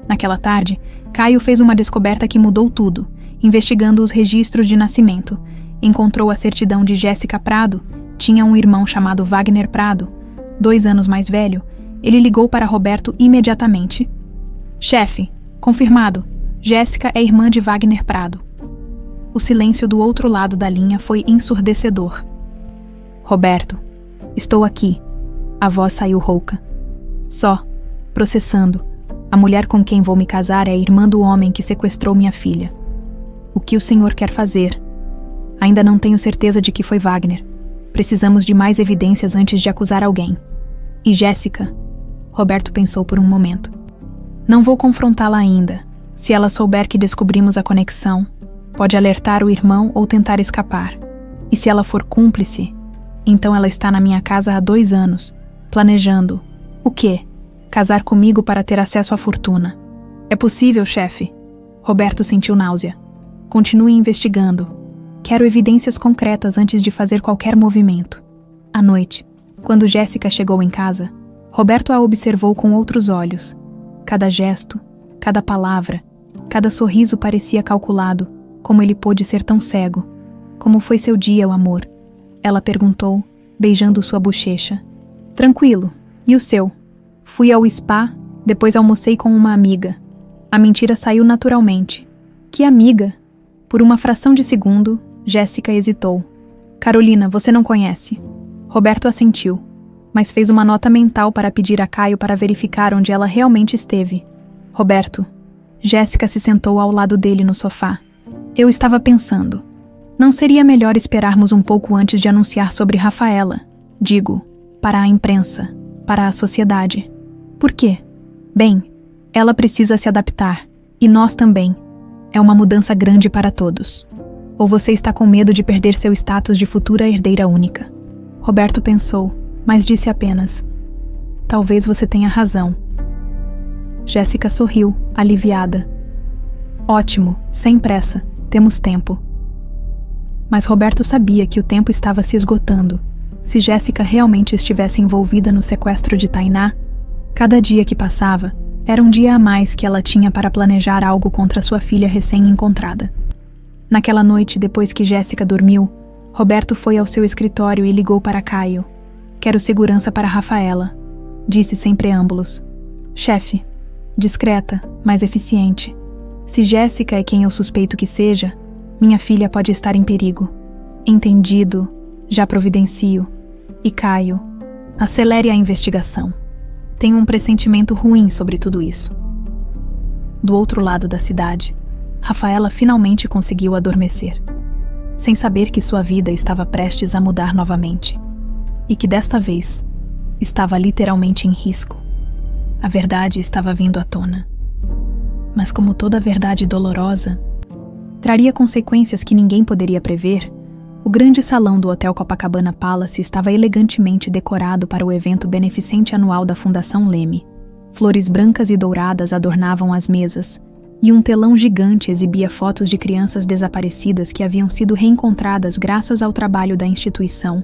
Naquela tarde, Caio fez uma descoberta que mudou tudo. Investigando os registros de nascimento, encontrou a certidão de Jéssica Prado. Tinha um irmão chamado Wagner Prado, 2 anos mais velho. Ele ligou para Roberto imediatamente. Chefe, confirmado. Jéssica é irmã de Wagner Prado. O silêncio do outro lado da linha foi ensurdecedor. Roberto, estou aqui. A voz saiu rouca. Só, processando. A mulher com quem vou me casar é a irmã do homem que sequestrou minha filha. O que o senhor quer fazer? Ainda não tenho certeza de que foi Wagner. Precisamos de mais evidências antes de acusar alguém. E Jéssica? Roberto pensou por um momento. Não vou confrontá-la ainda. Se ela souber que descobrimos a conexão, pode alertar o irmão ou tentar escapar. E se ela for cúmplice, então ela está na minha casa há 2 anos, planejando. O quê? Casar comigo para ter acesso à fortuna. É possível, chefe. Roberto sentiu náusea. Continue investigando. Quero evidências concretas antes de fazer qualquer movimento. À noite, quando Jéssica chegou em casa, Roberto a observou com outros olhos. Cada gesto, cada palavra, cada sorriso parecia calculado. Como ele pôde ser tão cego? Como foi seu dia, o amor? Ela perguntou, beijando sua bochecha. Tranquilo. E o seu? Fui ao spa, depois almocei com uma amiga. A mentira saiu naturalmente. Que amiga? Por uma fração de segundo, Jéssica hesitou. Carolina, você não conhece. Roberto assentiu, mas fez uma nota mental para pedir a Caio para verificar onde ela realmente esteve. Roberto. Jéssica se sentou ao lado dele no sofá. Eu estava pensando. Não seria melhor esperarmos um pouco antes de anunciar sobre Rafaela? Digo, para a imprensa, para a sociedade. Por quê? Bem, ela precisa se adaptar. E nós também. É uma mudança grande para todos. Ou você está com medo de perder seu status de futura herdeira única? Roberto pensou, mas disse apenas: talvez você tenha razão. Jéssica sorriu, aliviada. Ótimo, sem pressa, temos tempo. Mas Roberto sabia que o tempo estava se esgotando. Se Jéssica realmente estivesse envolvida no sequestro de Tainá, cada dia que passava era um dia a mais que ela tinha para planejar algo contra sua filha recém-encontrada. Naquela noite, depois que Jéssica dormiu, Roberto foi ao seu escritório e ligou para Caio. Quero segurança para Rafaela, disse sem preâmbulos. Chefe, discreta, mas eficiente. Se Jéssica é quem eu suspeito que seja, minha filha pode estar em perigo. Entendido, já providencio. E Caio, acelere a investigação. Tenho um pressentimento ruim sobre tudo isso. Do outro lado da cidade, Rafaela finalmente conseguiu adormecer, sem saber que sua vida estava prestes a mudar novamente, e que desta vez estava literalmente em risco. A verdade estava vindo à tona. Mas como toda verdade dolorosa, traria consequências que ninguém poderia prever, o grande salão do Hotel Copacabana Palace estava elegantemente decorado para o evento beneficente anual da Fundação Leme. Flores brancas e douradas adornavam as mesas, e um telão gigante exibia fotos de crianças desaparecidas que haviam sido reencontradas graças ao trabalho da instituição.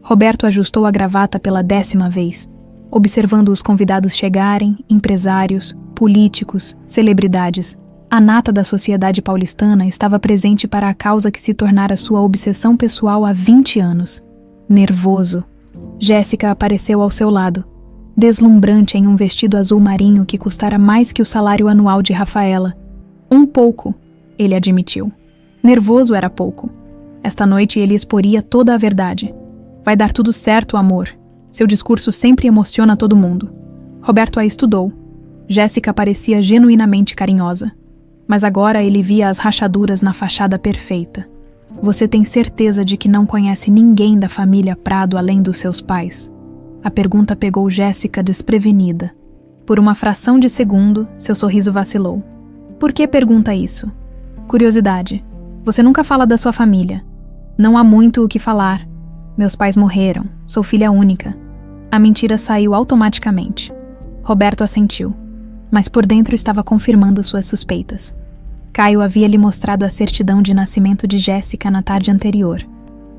Roberto ajustou a gravata pela 10ª vez. observando os convidados chegarem, empresários, políticos, celebridades. A nata da sociedade paulistana estava presente para a causa que se tornara sua obsessão pessoal há 20 anos. Nervoso, Jéssica apareceu ao seu lado, deslumbrante em um vestido azul marinho que custara mais que o salário anual de Rafaela. Um pouco, ele admitiu. Nervoso era pouco. Esta noite ele exporia toda a verdade. Vai dar tudo certo, amor. Seu discurso sempre emociona todo mundo. Roberto a estudou. Jéssica parecia genuinamente carinhosa. Mas agora ele via as rachaduras na fachada perfeita. Você tem certeza de que não conhece ninguém da família Prado além dos seus pais? A pergunta pegou Jéssica desprevenida. Por uma fração de segundo, seu sorriso vacilou. Por que pergunta isso? Curiosidade. Você nunca fala da sua família. Não há muito o que falar. Meus pais morreram. Sou filha única. A mentira saiu automaticamente. Roberto assentiu, mas por dentro estava confirmando suas suspeitas. Caio havia lhe mostrado a certidão de nascimento de Jéssica na tarde anterior.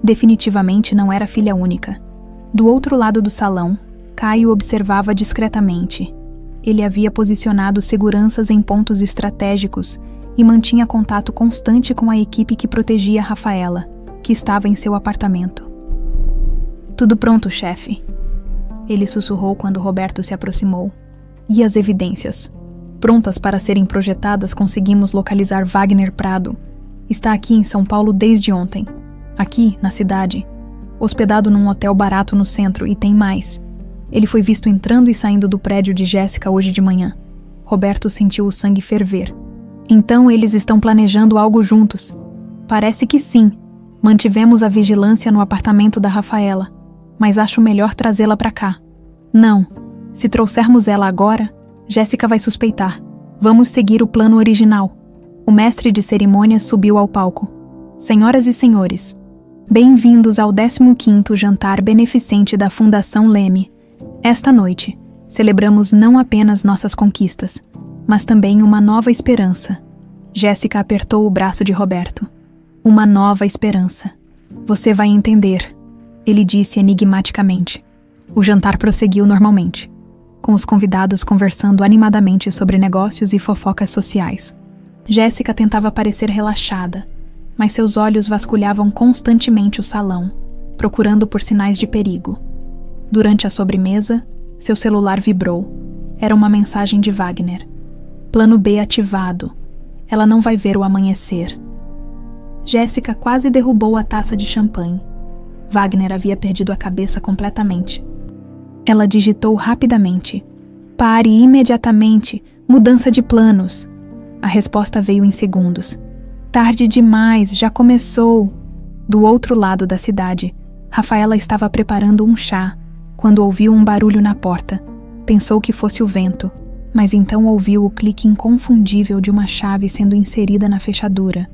Definitivamente não era filha única. Do outro lado do salão, Caio observava discretamente. Ele havia posicionado seguranças em pontos estratégicos e mantinha contato constante com a equipe que protegia Rafaela, que estava em seu apartamento. Tudo pronto, chefe. Ele sussurrou quando Roberto se aproximou. E as evidências? Prontas para serem projetadas, conseguimos localizar Wagner Prado. Está aqui em São Paulo desde ontem. Aqui, na cidade. Hospedado num hotel barato no centro, e tem mais. Ele foi visto entrando e saindo do prédio de Jéssica hoje de manhã. Roberto sentiu o sangue ferver. Então eles estão planejando algo juntos. Parece que sim. Mantivemos a vigilância no apartamento da Rafaela, mas acho melhor trazê-la para cá. Não. Se trouxermos ela agora, Jéssica vai suspeitar. Vamos seguir o plano original. O mestre de cerimônias subiu ao palco. Senhoras e senhores, bem-vindos ao 15º jantar beneficente da Fundação Leme. Esta noite, celebramos não apenas nossas conquistas, mas também uma nova esperança. Jéssica apertou o braço de Roberto. Uma nova esperança. Você vai entender, ele disse enigmaticamente. O jantar prosseguiu normalmente, com os convidados conversando animadamente sobre negócios e fofocas sociais. Jéssica tentava parecer relaxada, mas seus olhos vasculhavam constantemente o salão, procurando por sinais de perigo. Durante a sobremesa, seu celular vibrou. Era uma mensagem de Wagner. Plano B ativado. Ela não vai ver o amanhecer. Jéssica quase derrubou a taça de champanhe. Wagner havia perdido a cabeça completamente. Ela digitou rapidamente. Pare imediatamente. Mudança de planos. A resposta veio em segundos. Tarde demais, já começou. Do outro lado da cidade, Rafaela estava preparando um chá, quando ouviu um barulho na porta. Pensou que fosse o vento, mas então ouviu o clique inconfundível de uma chave sendo inserida na fechadura.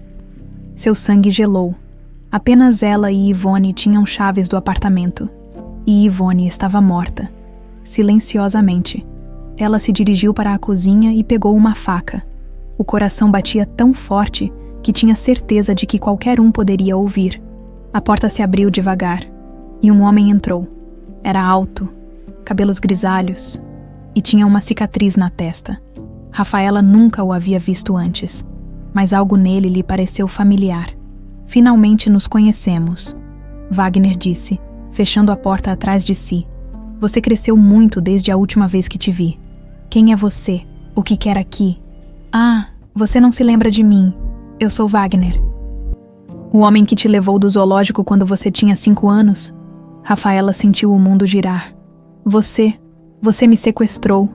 Seu sangue gelou. Apenas ela e Ivone tinham chaves do apartamento. E Ivone estava morta. Silenciosamente. Ela se dirigiu para a cozinha e pegou uma faca. O coração batia tão forte que tinha certeza de que qualquer um poderia ouvir. A porta se abriu devagar, e um homem entrou. Era alto, cabelos grisalhos, e tinha uma cicatriz na testa. Rafaela nunca o havia visto antes, mas algo nele lhe pareceu familiar. Finalmente nos conhecemos, Wagner disse, fechando a porta atrás de si. Você cresceu muito desde a última vez que te vi. Quem é você? O que quer aqui? Ah, você não se lembra de mim. Eu sou Wagner. O homem que te levou do zoológico quando você tinha 5 anos? Rafaela sentiu o mundo girar. Você me sequestrou.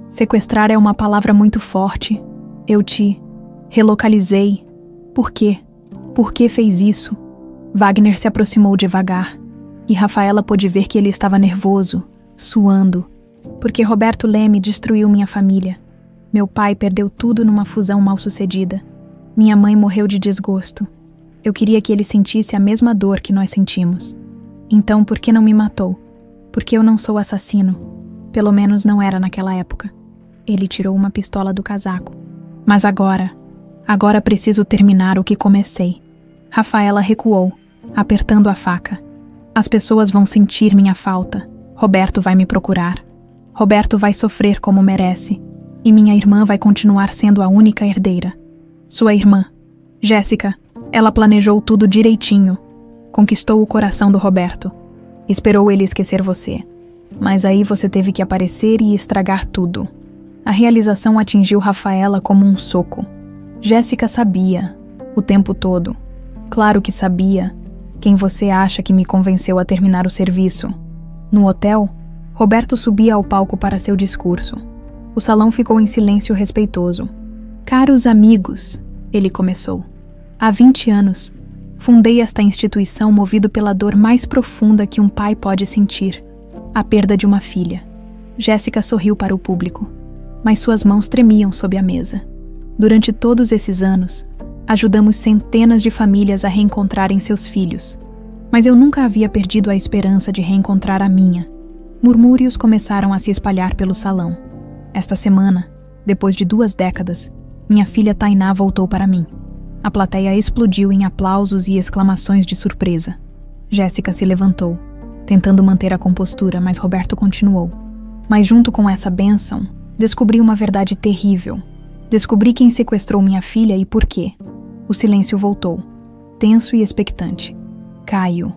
Sequestrar é uma palavra muito forte. Eu te relocalizei. Por quê? Por que fez isso? Wagner se aproximou devagar, e Rafaela pôde ver que ele estava nervoso, suando, porque Roberto Leme destruiu minha família. Meu pai perdeu tudo numa fusão mal-sucedida. Minha mãe morreu de desgosto. Eu queria que ele sentisse a mesma dor que nós sentimos. Então, por que não me matou? Porque eu não sou assassino. Pelo menos não era naquela época. Ele tirou uma pistola do casaco. Mas agora preciso terminar o que comecei. Rafaela recuou, apertando a faca. As pessoas vão sentir minha falta. Roberto vai me procurar. Roberto vai sofrer como merece, e minha irmã vai continuar sendo a única herdeira. Sua irmã, Jéssica, ela planejou tudo direitinho. Conquistou o coração do Roberto. Esperou ele esquecer você. Mas aí você teve que aparecer e estragar tudo. A realização atingiu Rafaela como um soco. Jéssica sabia, o tempo todo. Claro que sabia. Quem você acha que me convenceu a terminar o serviço? No hotel, Roberto subia ao palco para seu discurso. O salão ficou em silêncio respeitoso. Caros amigos, ele começou. Há 20 anos, fundei esta instituição movido pela dor mais profunda que um pai pode sentir, a perda de uma filha. Jéssica sorriu para o público, mas suas mãos tremiam sob a mesa. Durante todos esses anos, ajudamos centenas de famílias a reencontrarem seus filhos, mas eu nunca havia perdido a esperança de reencontrar a minha. Murmúrios começaram a se espalhar pelo salão. Esta semana, depois de 2 décadas, minha filha Tainá voltou para mim. A plateia explodiu em aplausos e exclamações de surpresa. Jéssica se levantou, tentando manter a compostura, mas Roberto continuou. Mas junto com essa bênção, descobri uma verdade terrível. Descobri quem sequestrou minha filha e por quê. O silêncio voltou, tenso e expectante. Caio.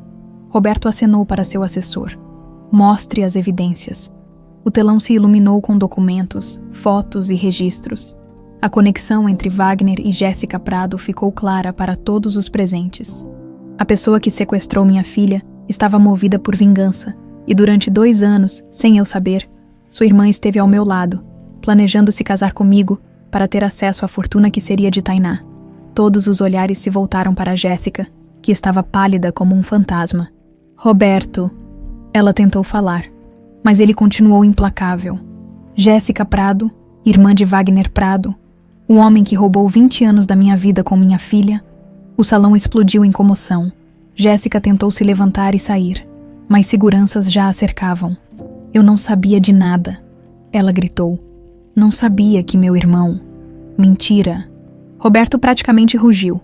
Roberto acenou para seu assessor. Mostre as evidências. O telão se iluminou com documentos, fotos e registros. A conexão entre Wagner e Jéssica Prado ficou clara para todos os presentes. A pessoa que sequestrou minha filha estava movida por vingança, e durante 2 anos, sem eu saber, sua irmã esteve ao meu lado, planejando se casar comigo para ter acesso à fortuna que seria de Tainá. Todos os olhares se voltaram para Jéssica, que estava pálida como um fantasma. Roberto, ela tentou falar, mas ele continuou implacável. Jéssica Prado, irmã de Wagner Prado, o homem que roubou 20 anos da minha vida com minha filha. O salão explodiu em comoção. Jéssica tentou se levantar e sair, mas seguranças já a cercavam. Eu não sabia de nada, ela gritou. Não sabia que meu irmão... Mentira. Roberto praticamente rugiu.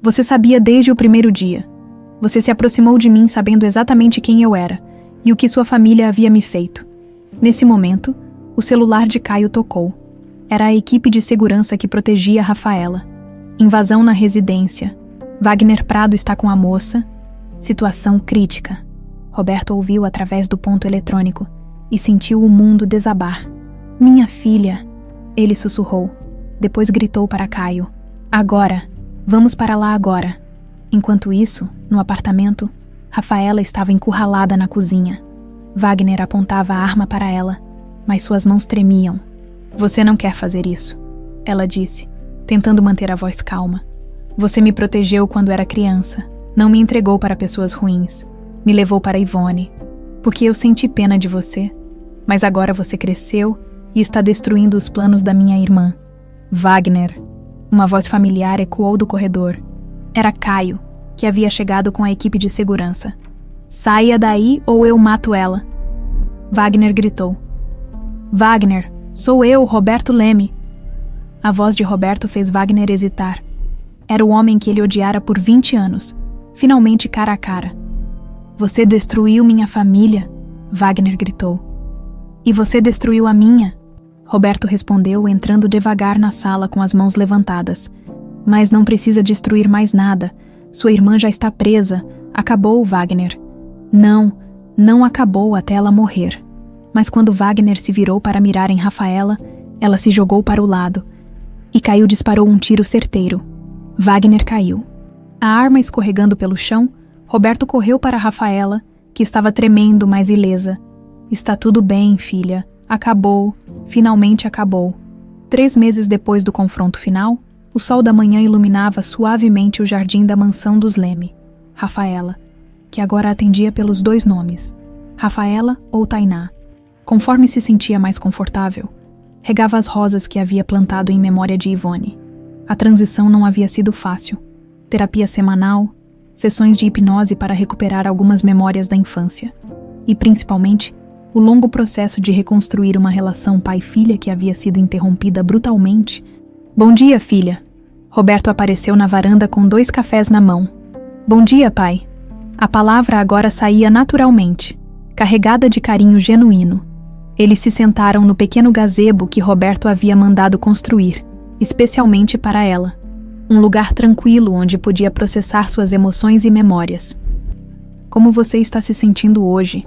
Você sabia desde o primeiro dia. Você se aproximou de mim sabendo exatamente quem eu era e o que sua família havia me feito. Nesse momento, o celular de Caio tocou. Era a equipe de segurança que protegia Rafaela. Invasão na residência. Wagner Prado está com a moça. Situação crítica. Roberto ouviu através do ponto eletrônico e sentiu o mundo desabar. Minha filha, ele sussurrou. Depois gritou para Caio. Agora, vamos para lá agora. Enquanto isso, no apartamento, Rafaela estava encurralada na cozinha. Wagner apontava a arma para ela, mas suas mãos tremiam. Você não quer fazer isso, ela disse, tentando manter a voz calma. Você me protegeu quando era criança, não me entregou para pessoas ruins, me levou para Ivone, porque eu senti pena de você, mas agora você cresceu e está destruindo os planos da minha irmã. Wagner. Uma voz familiar ecoou do corredor. Era Caio, que havia chegado com a equipe de segurança. Saia daí ou eu mato ela. Wagner gritou. Wagner, sou eu, Roberto Leme. A voz de Roberto fez Wagner hesitar. Era o homem que ele odiara por 20 anos, finalmente cara a cara. Você destruiu minha família, Wagner gritou. E você destruiu a minha, Roberto respondeu, entrando devagar na sala com as mãos levantadas. Mas não precisa destruir mais nada. Sua irmã já está presa. Acabou, Wagner. Não acabou até ela morrer. Mas quando Wagner se virou para mirar em Rafaela, ela se jogou para o lado. E Caio disparou um tiro certeiro. Wagner caiu. A arma escorregando pelo chão, Roberto correu para Rafaela, que estava tremendo, mas ilesa. Está tudo bem, filha. Acabou. Finalmente acabou. 3 meses depois do confronto final, o sol da manhã iluminava suavemente o jardim da mansão dos Leme. Rafaela, que agora atendia pelos 2 nomes, Rafaela ou Tainá. Conforme se sentia mais confortável, regava as rosas que havia plantado em memória de Ivone. A transição não havia sido fácil. Terapia semanal, sessões de hipnose para recuperar algumas memórias da infância. E, principalmente, o longo processo de reconstruir uma relação pai-filha que havia sido interrompida brutalmente. Bom dia, filha. Roberto apareceu na varanda com 2 cafés na mão. Bom dia, pai. A palavra agora saía naturalmente, carregada de carinho genuíno. Eles se sentaram no pequeno gazebo que Roberto havia mandado construir, especialmente para ela. Um lugar tranquilo onde podia processar suas emoções e memórias. "Como você está se sentindo hoje?"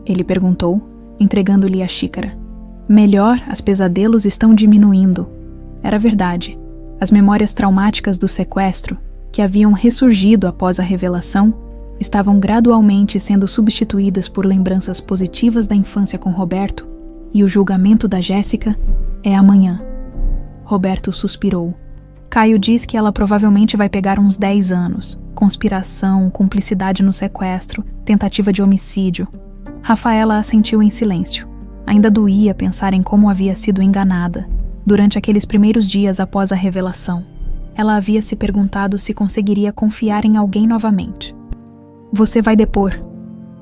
ele perguntou, entregando-lhe a xícara. "Melhor, os pesadelos estão diminuindo." Era verdade. As memórias traumáticas do sequestro, que haviam ressurgido após a revelação, estavam gradualmente sendo substituídas por lembranças positivas da infância com Roberto, e o julgamento da Jéssica é amanhã. Roberto suspirou. Caio diz que ela provavelmente vai pegar uns 10 anos. Conspiração, cumplicidade no sequestro, tentativa de homicídio. Rafaela assentiu em silêncio. Ainda doía pensar em como havia sido enganada durante aqueles primeiros dias após a revelação. Ela havia se perguntado se conseguiria confiar em alguém novamente. "Você vai depor?"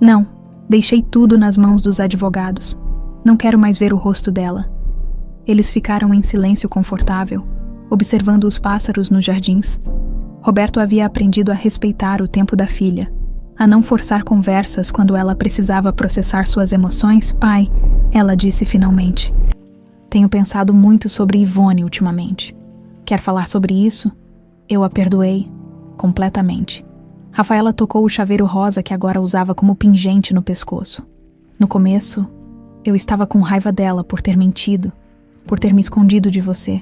"Não, deixei tudo nas mãos dos advogados. Não quero mais ver o rosto dela." Eles ficaram em silêncio confortável, observando os pássaros nos jardins. Roberto havia aprendido a respeitar o tempo da filha, a não forçar conversas quando ela precisava processar suas emoções. "Pai", ela disse finalmente. "Tenho pensado muito sobre Ivone ultimamente. Quer falar sobre isso?" "Eu a perdoei completamente." Rafaela tocou o chaveiro rosa que agora usava como pingente no pescoço. "No começo, eu estava com raiva dela por ter mentido, por ter me escondido de você.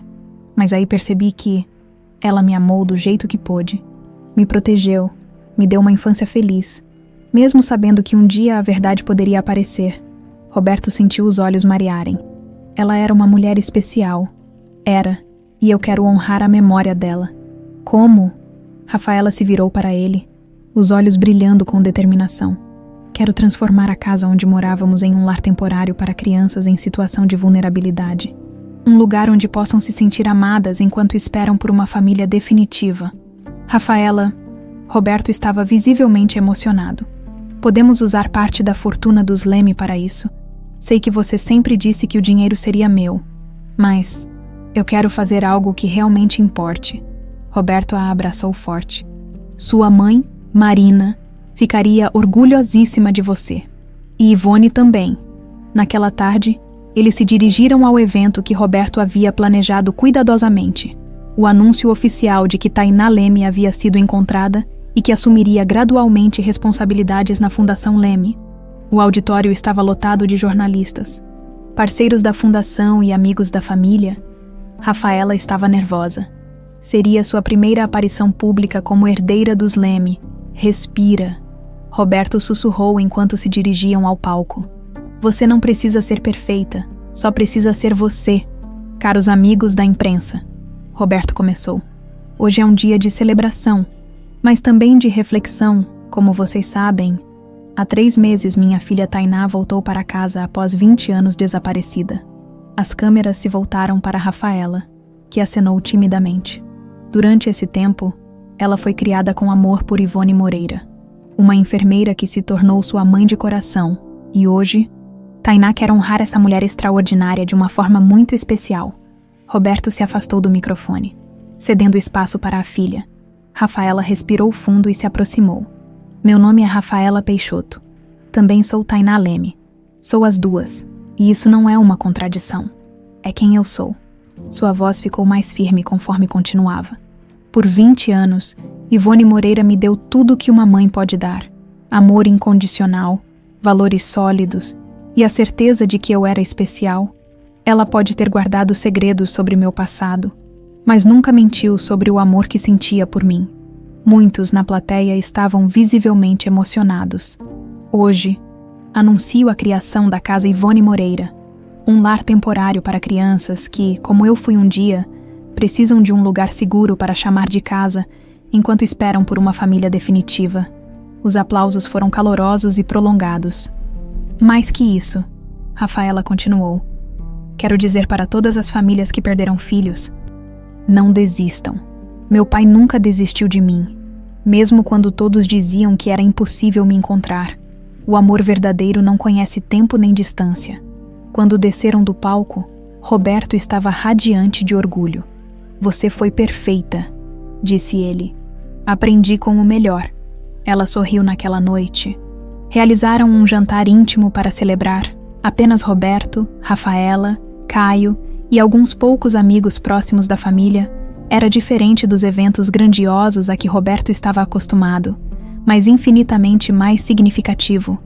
Mas aí percebi que ela me amou do jeito que pôde. Me protegeu, me deu uma infância feliz, mesmo sabendo que um dia a verdade poderia aparecer." Roberto sentiu os olhos marearem. "Ela era uma mulher especial. Era, e eu quero honrar a memória dela." "Como?" Rafaela se virou para ele, os olhos brilhando com determinação. "Quero transformar a casa onde morávamos em um lar temporário para crianças em situação de vulnerabilidade. Um lugar onde possam se sentir amadas enquanto esperam por uma família definitiva." "Rafaela..." Roberto estava visivelmente emocionado. "Podemos usar parte da fortuna dos Leme para isso. Sei que você sempre disse que o dinheiro seria meu, mas eu quero fazer algo que realmente importe." Roberto a abraçou forte. "Sua mãe, Marina, ficaria orgulhosíssima de você. E Ivone também." Naquela tarde, eles se dirigiram ao evento que Roberto havia planejado cuidadosamente. O anúncio oficial de que Tainá Leme havia sido encontrada e que assumiria gradualmente responsabilidades na Fundação Leme. O auditório estava lotado de jornalistas, parceiros da fundação e amigos da família. Rafaela estava nervosa. Seria sua primeira aparição pública como herdeira dos Leme. "Respira." Roberto sussurrou enquanto se dirigiam ao palco. "Você não precisa ser perfeita, só precisa ser você, caros amigos da imprensa." Roberto começou. "Hoje é um dia de celebração, mas também de reflexão, como vocês sabem. Há 3 meses minha filha Tainá voltou para casa após 20 anos desaparecida." As câmeras se voltaram para Rafaela, que acenou timidamente. Durante esse tempo, ela foi criada com amor por Ivone Moreira, uma enfermeira que se tornou sua mãe de coração, e hoje, Tainá quer honrar essa mulher extraordinária de uma forma muito especial. Roberto se afastou do microfone, cedendo espaço para a filha. Rafaela respirou fundo e se aproximou. "Meu nome é Rafaela Peixoto. Também sou Tainá Leme. Sou as duas, e isso não é uma contradição. É quem eu sou." Sua voz ficou mais firme conforme continuava. "Por 20 anos, Ivone Moreira me deu tudo o que uma mãe pode dar. Amor incondicional, valores sólidos e a certeza de que eu era especial. Ela pode ter guardado segredos sobre meu passado, mas nunca mentiu sobre o amor que sentia por mim." Muitos na plateia estavam visivelmente emocionados. "Hoje, anuncio a criação da Casa Ivone Moreira, um lar temporário para crianças que, como eu fui um dia, precisam de um lugar seguro para chamar de casa enquanto esperam por uma família definitiva." Os aplausos foram calorosos e prolongados. "Mais que isso", Rafaela continuou, "quero dizer para todas as famílias que perderam filhos, não desistam. Meu pai nunca desistiu de mim, mesmo quando todos diziam que era impossível me encontrar. O amor verdadeiro não conhece tempo nem distância." Quando desceram do palco, Roberto estava radiante de orgulho. "Você foi perfeita", disse ele. "Aprendi com o melhor." Ela sorriu naquela noite. Realizaram um jantar íntimo para celebrar, Apenas Roberto, Rafaela, Caio e alguns poucos amigos próximos da família. Era diferente dos eventos grandiosos a que Roberto estava acostumado, mas infinitamente mais significativo.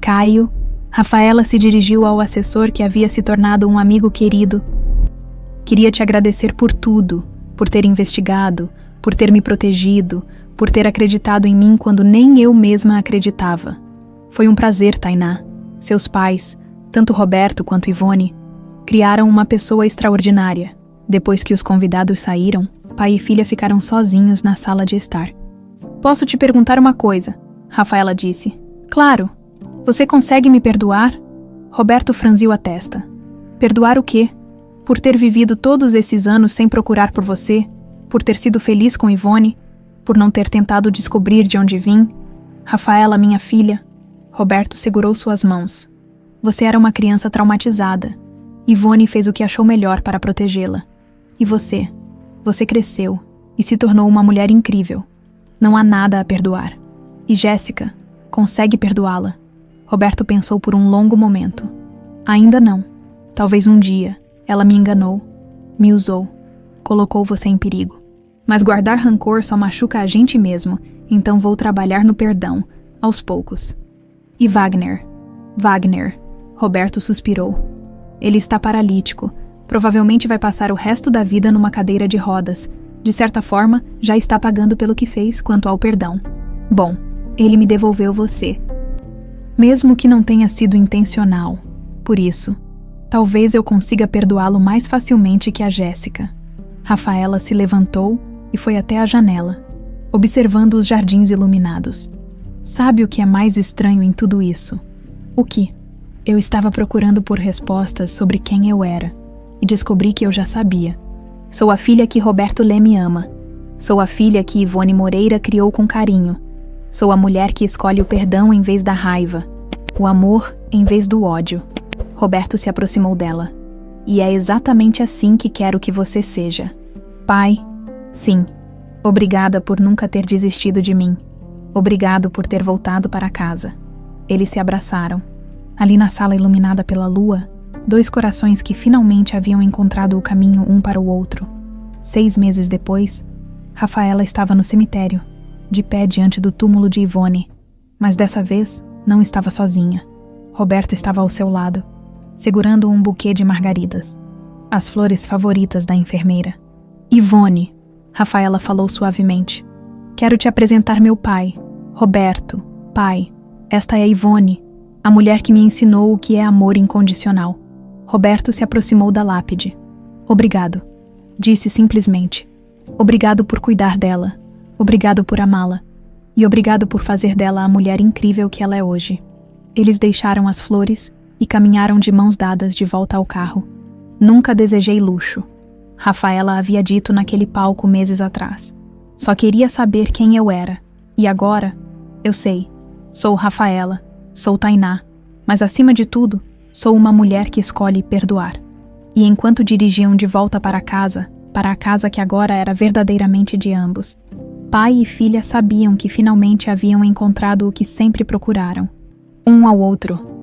Caio, Rafaela se dirigiu ao assessor que havia se tornado um amigo querido. Queria te agradecer por tudo, por ter investigado, por ter me protegido, por ter acreditado em mim quando nem eu mesma acreditava. Foi um prazer, Tainá. Seus pais, tanto Roberto quanto Ivone, criaram uma pessoa extraordinária. Depois que os convidados saíram, pai e filha ficaram sozinhos na sala de estar. Posso te perguntar uma coisa? Rafaela disse. Claro. Você consegue me perdoar? Roberto franziu a testa. Perdoar o quê? Por ter vivido todos esses anos sem procurar por você? Por ter sido feliz com Ivone? Por não ter tentado descobrir de onde vim? Rafaela, minha filha. Roberto segurou suas mãos. Você era uma criança traumatizada. Ivone fez o que achou melhor para protegê-la. E você? Você cresceu e se tornou uma mulher incrível. Não há nada a perdoar. E Jéssica, consegue perdoá-la? Roberto pensou por um longo momento. Ainda não. Talvez um dia. Ela me enganou, me usou, colocou você em perigo. Mas guardar rancor só machuca a gente mesmo, então vou trabalhar no perdão, aos poucos. E Wagner? Wagner. Roberto suspirou. Ele está paralítico. Provavelmente vai passar o resto da vida numa cadeira de rodas. De certa forma, já está pagando pelo que fez quanto ao perdão. Bom, ele me devolveu você. Mesmo que não tenha sido intencional. Por isso, talvez eu consiga perdoá-lo mais facilmente que a Jéssica. Rafaela se levantou e foi até a janela, observando os jardins iluminados. Sabe o que é mais estranho em tudo isso? O que? Eu estava procurando por respostas sobre quem eu era e descobri que eu já sabia. Sou a filha que Roberto Leme ama. Sou a filha que Ivone Moreira criou com carinho. Sou a mulher que escolhe o perdão em vez da raiva, o amor em vez do ódio. Roberto se aproximou dela. E é exatamente assim que quero que você seja. Pai, sim. Obrigada por nunca ter desistido de mim. Obrigado por ter voltado para casa. Eles se abraçaram. Ali na sala iluminada pela lua, dois corações que finalmente haviam encontrado o caminho um para o outro. 6 meses depois, Rafaela estava no cemitério, de pé diante do túmulo de Ivone. Mas dessa vez, não estava sozinha. Roberto estava ao seu lado, segurando um buquê de margaridas, as flores favoritas da enfermeira. Ivone, Rafaela falou suavemente. Quero te apresentar meu pai, Roberto. Pai, esta é Ivone, a mulher que me ensinou o que é amor incondicional. Roberto se aproximou da lápide. Obrigado, disse simplesmente. Obrigado por cuidar dela. Obrigado por amá-la. E obrigado por fazer dela a mulher incrível que ela é hoje. Eles deixaram as flores e caminharam de mãos dadas de volta ao carro. Nunca desejei luxo. Rafaela havia dito naquele palco meses atrás. Só queria saber quem eu era. E agora, eu sei. Sou Rafaela. Sou Tainá. Mas acima de tudo, sou uma mulher que escolhe perdoar. E enquanto dirigiam de volta para a casa que agora era verdadeiramente de ambos, pai e filha sabiam que finalmente haviam encontrado o que sempre procuraram. Um ao outro.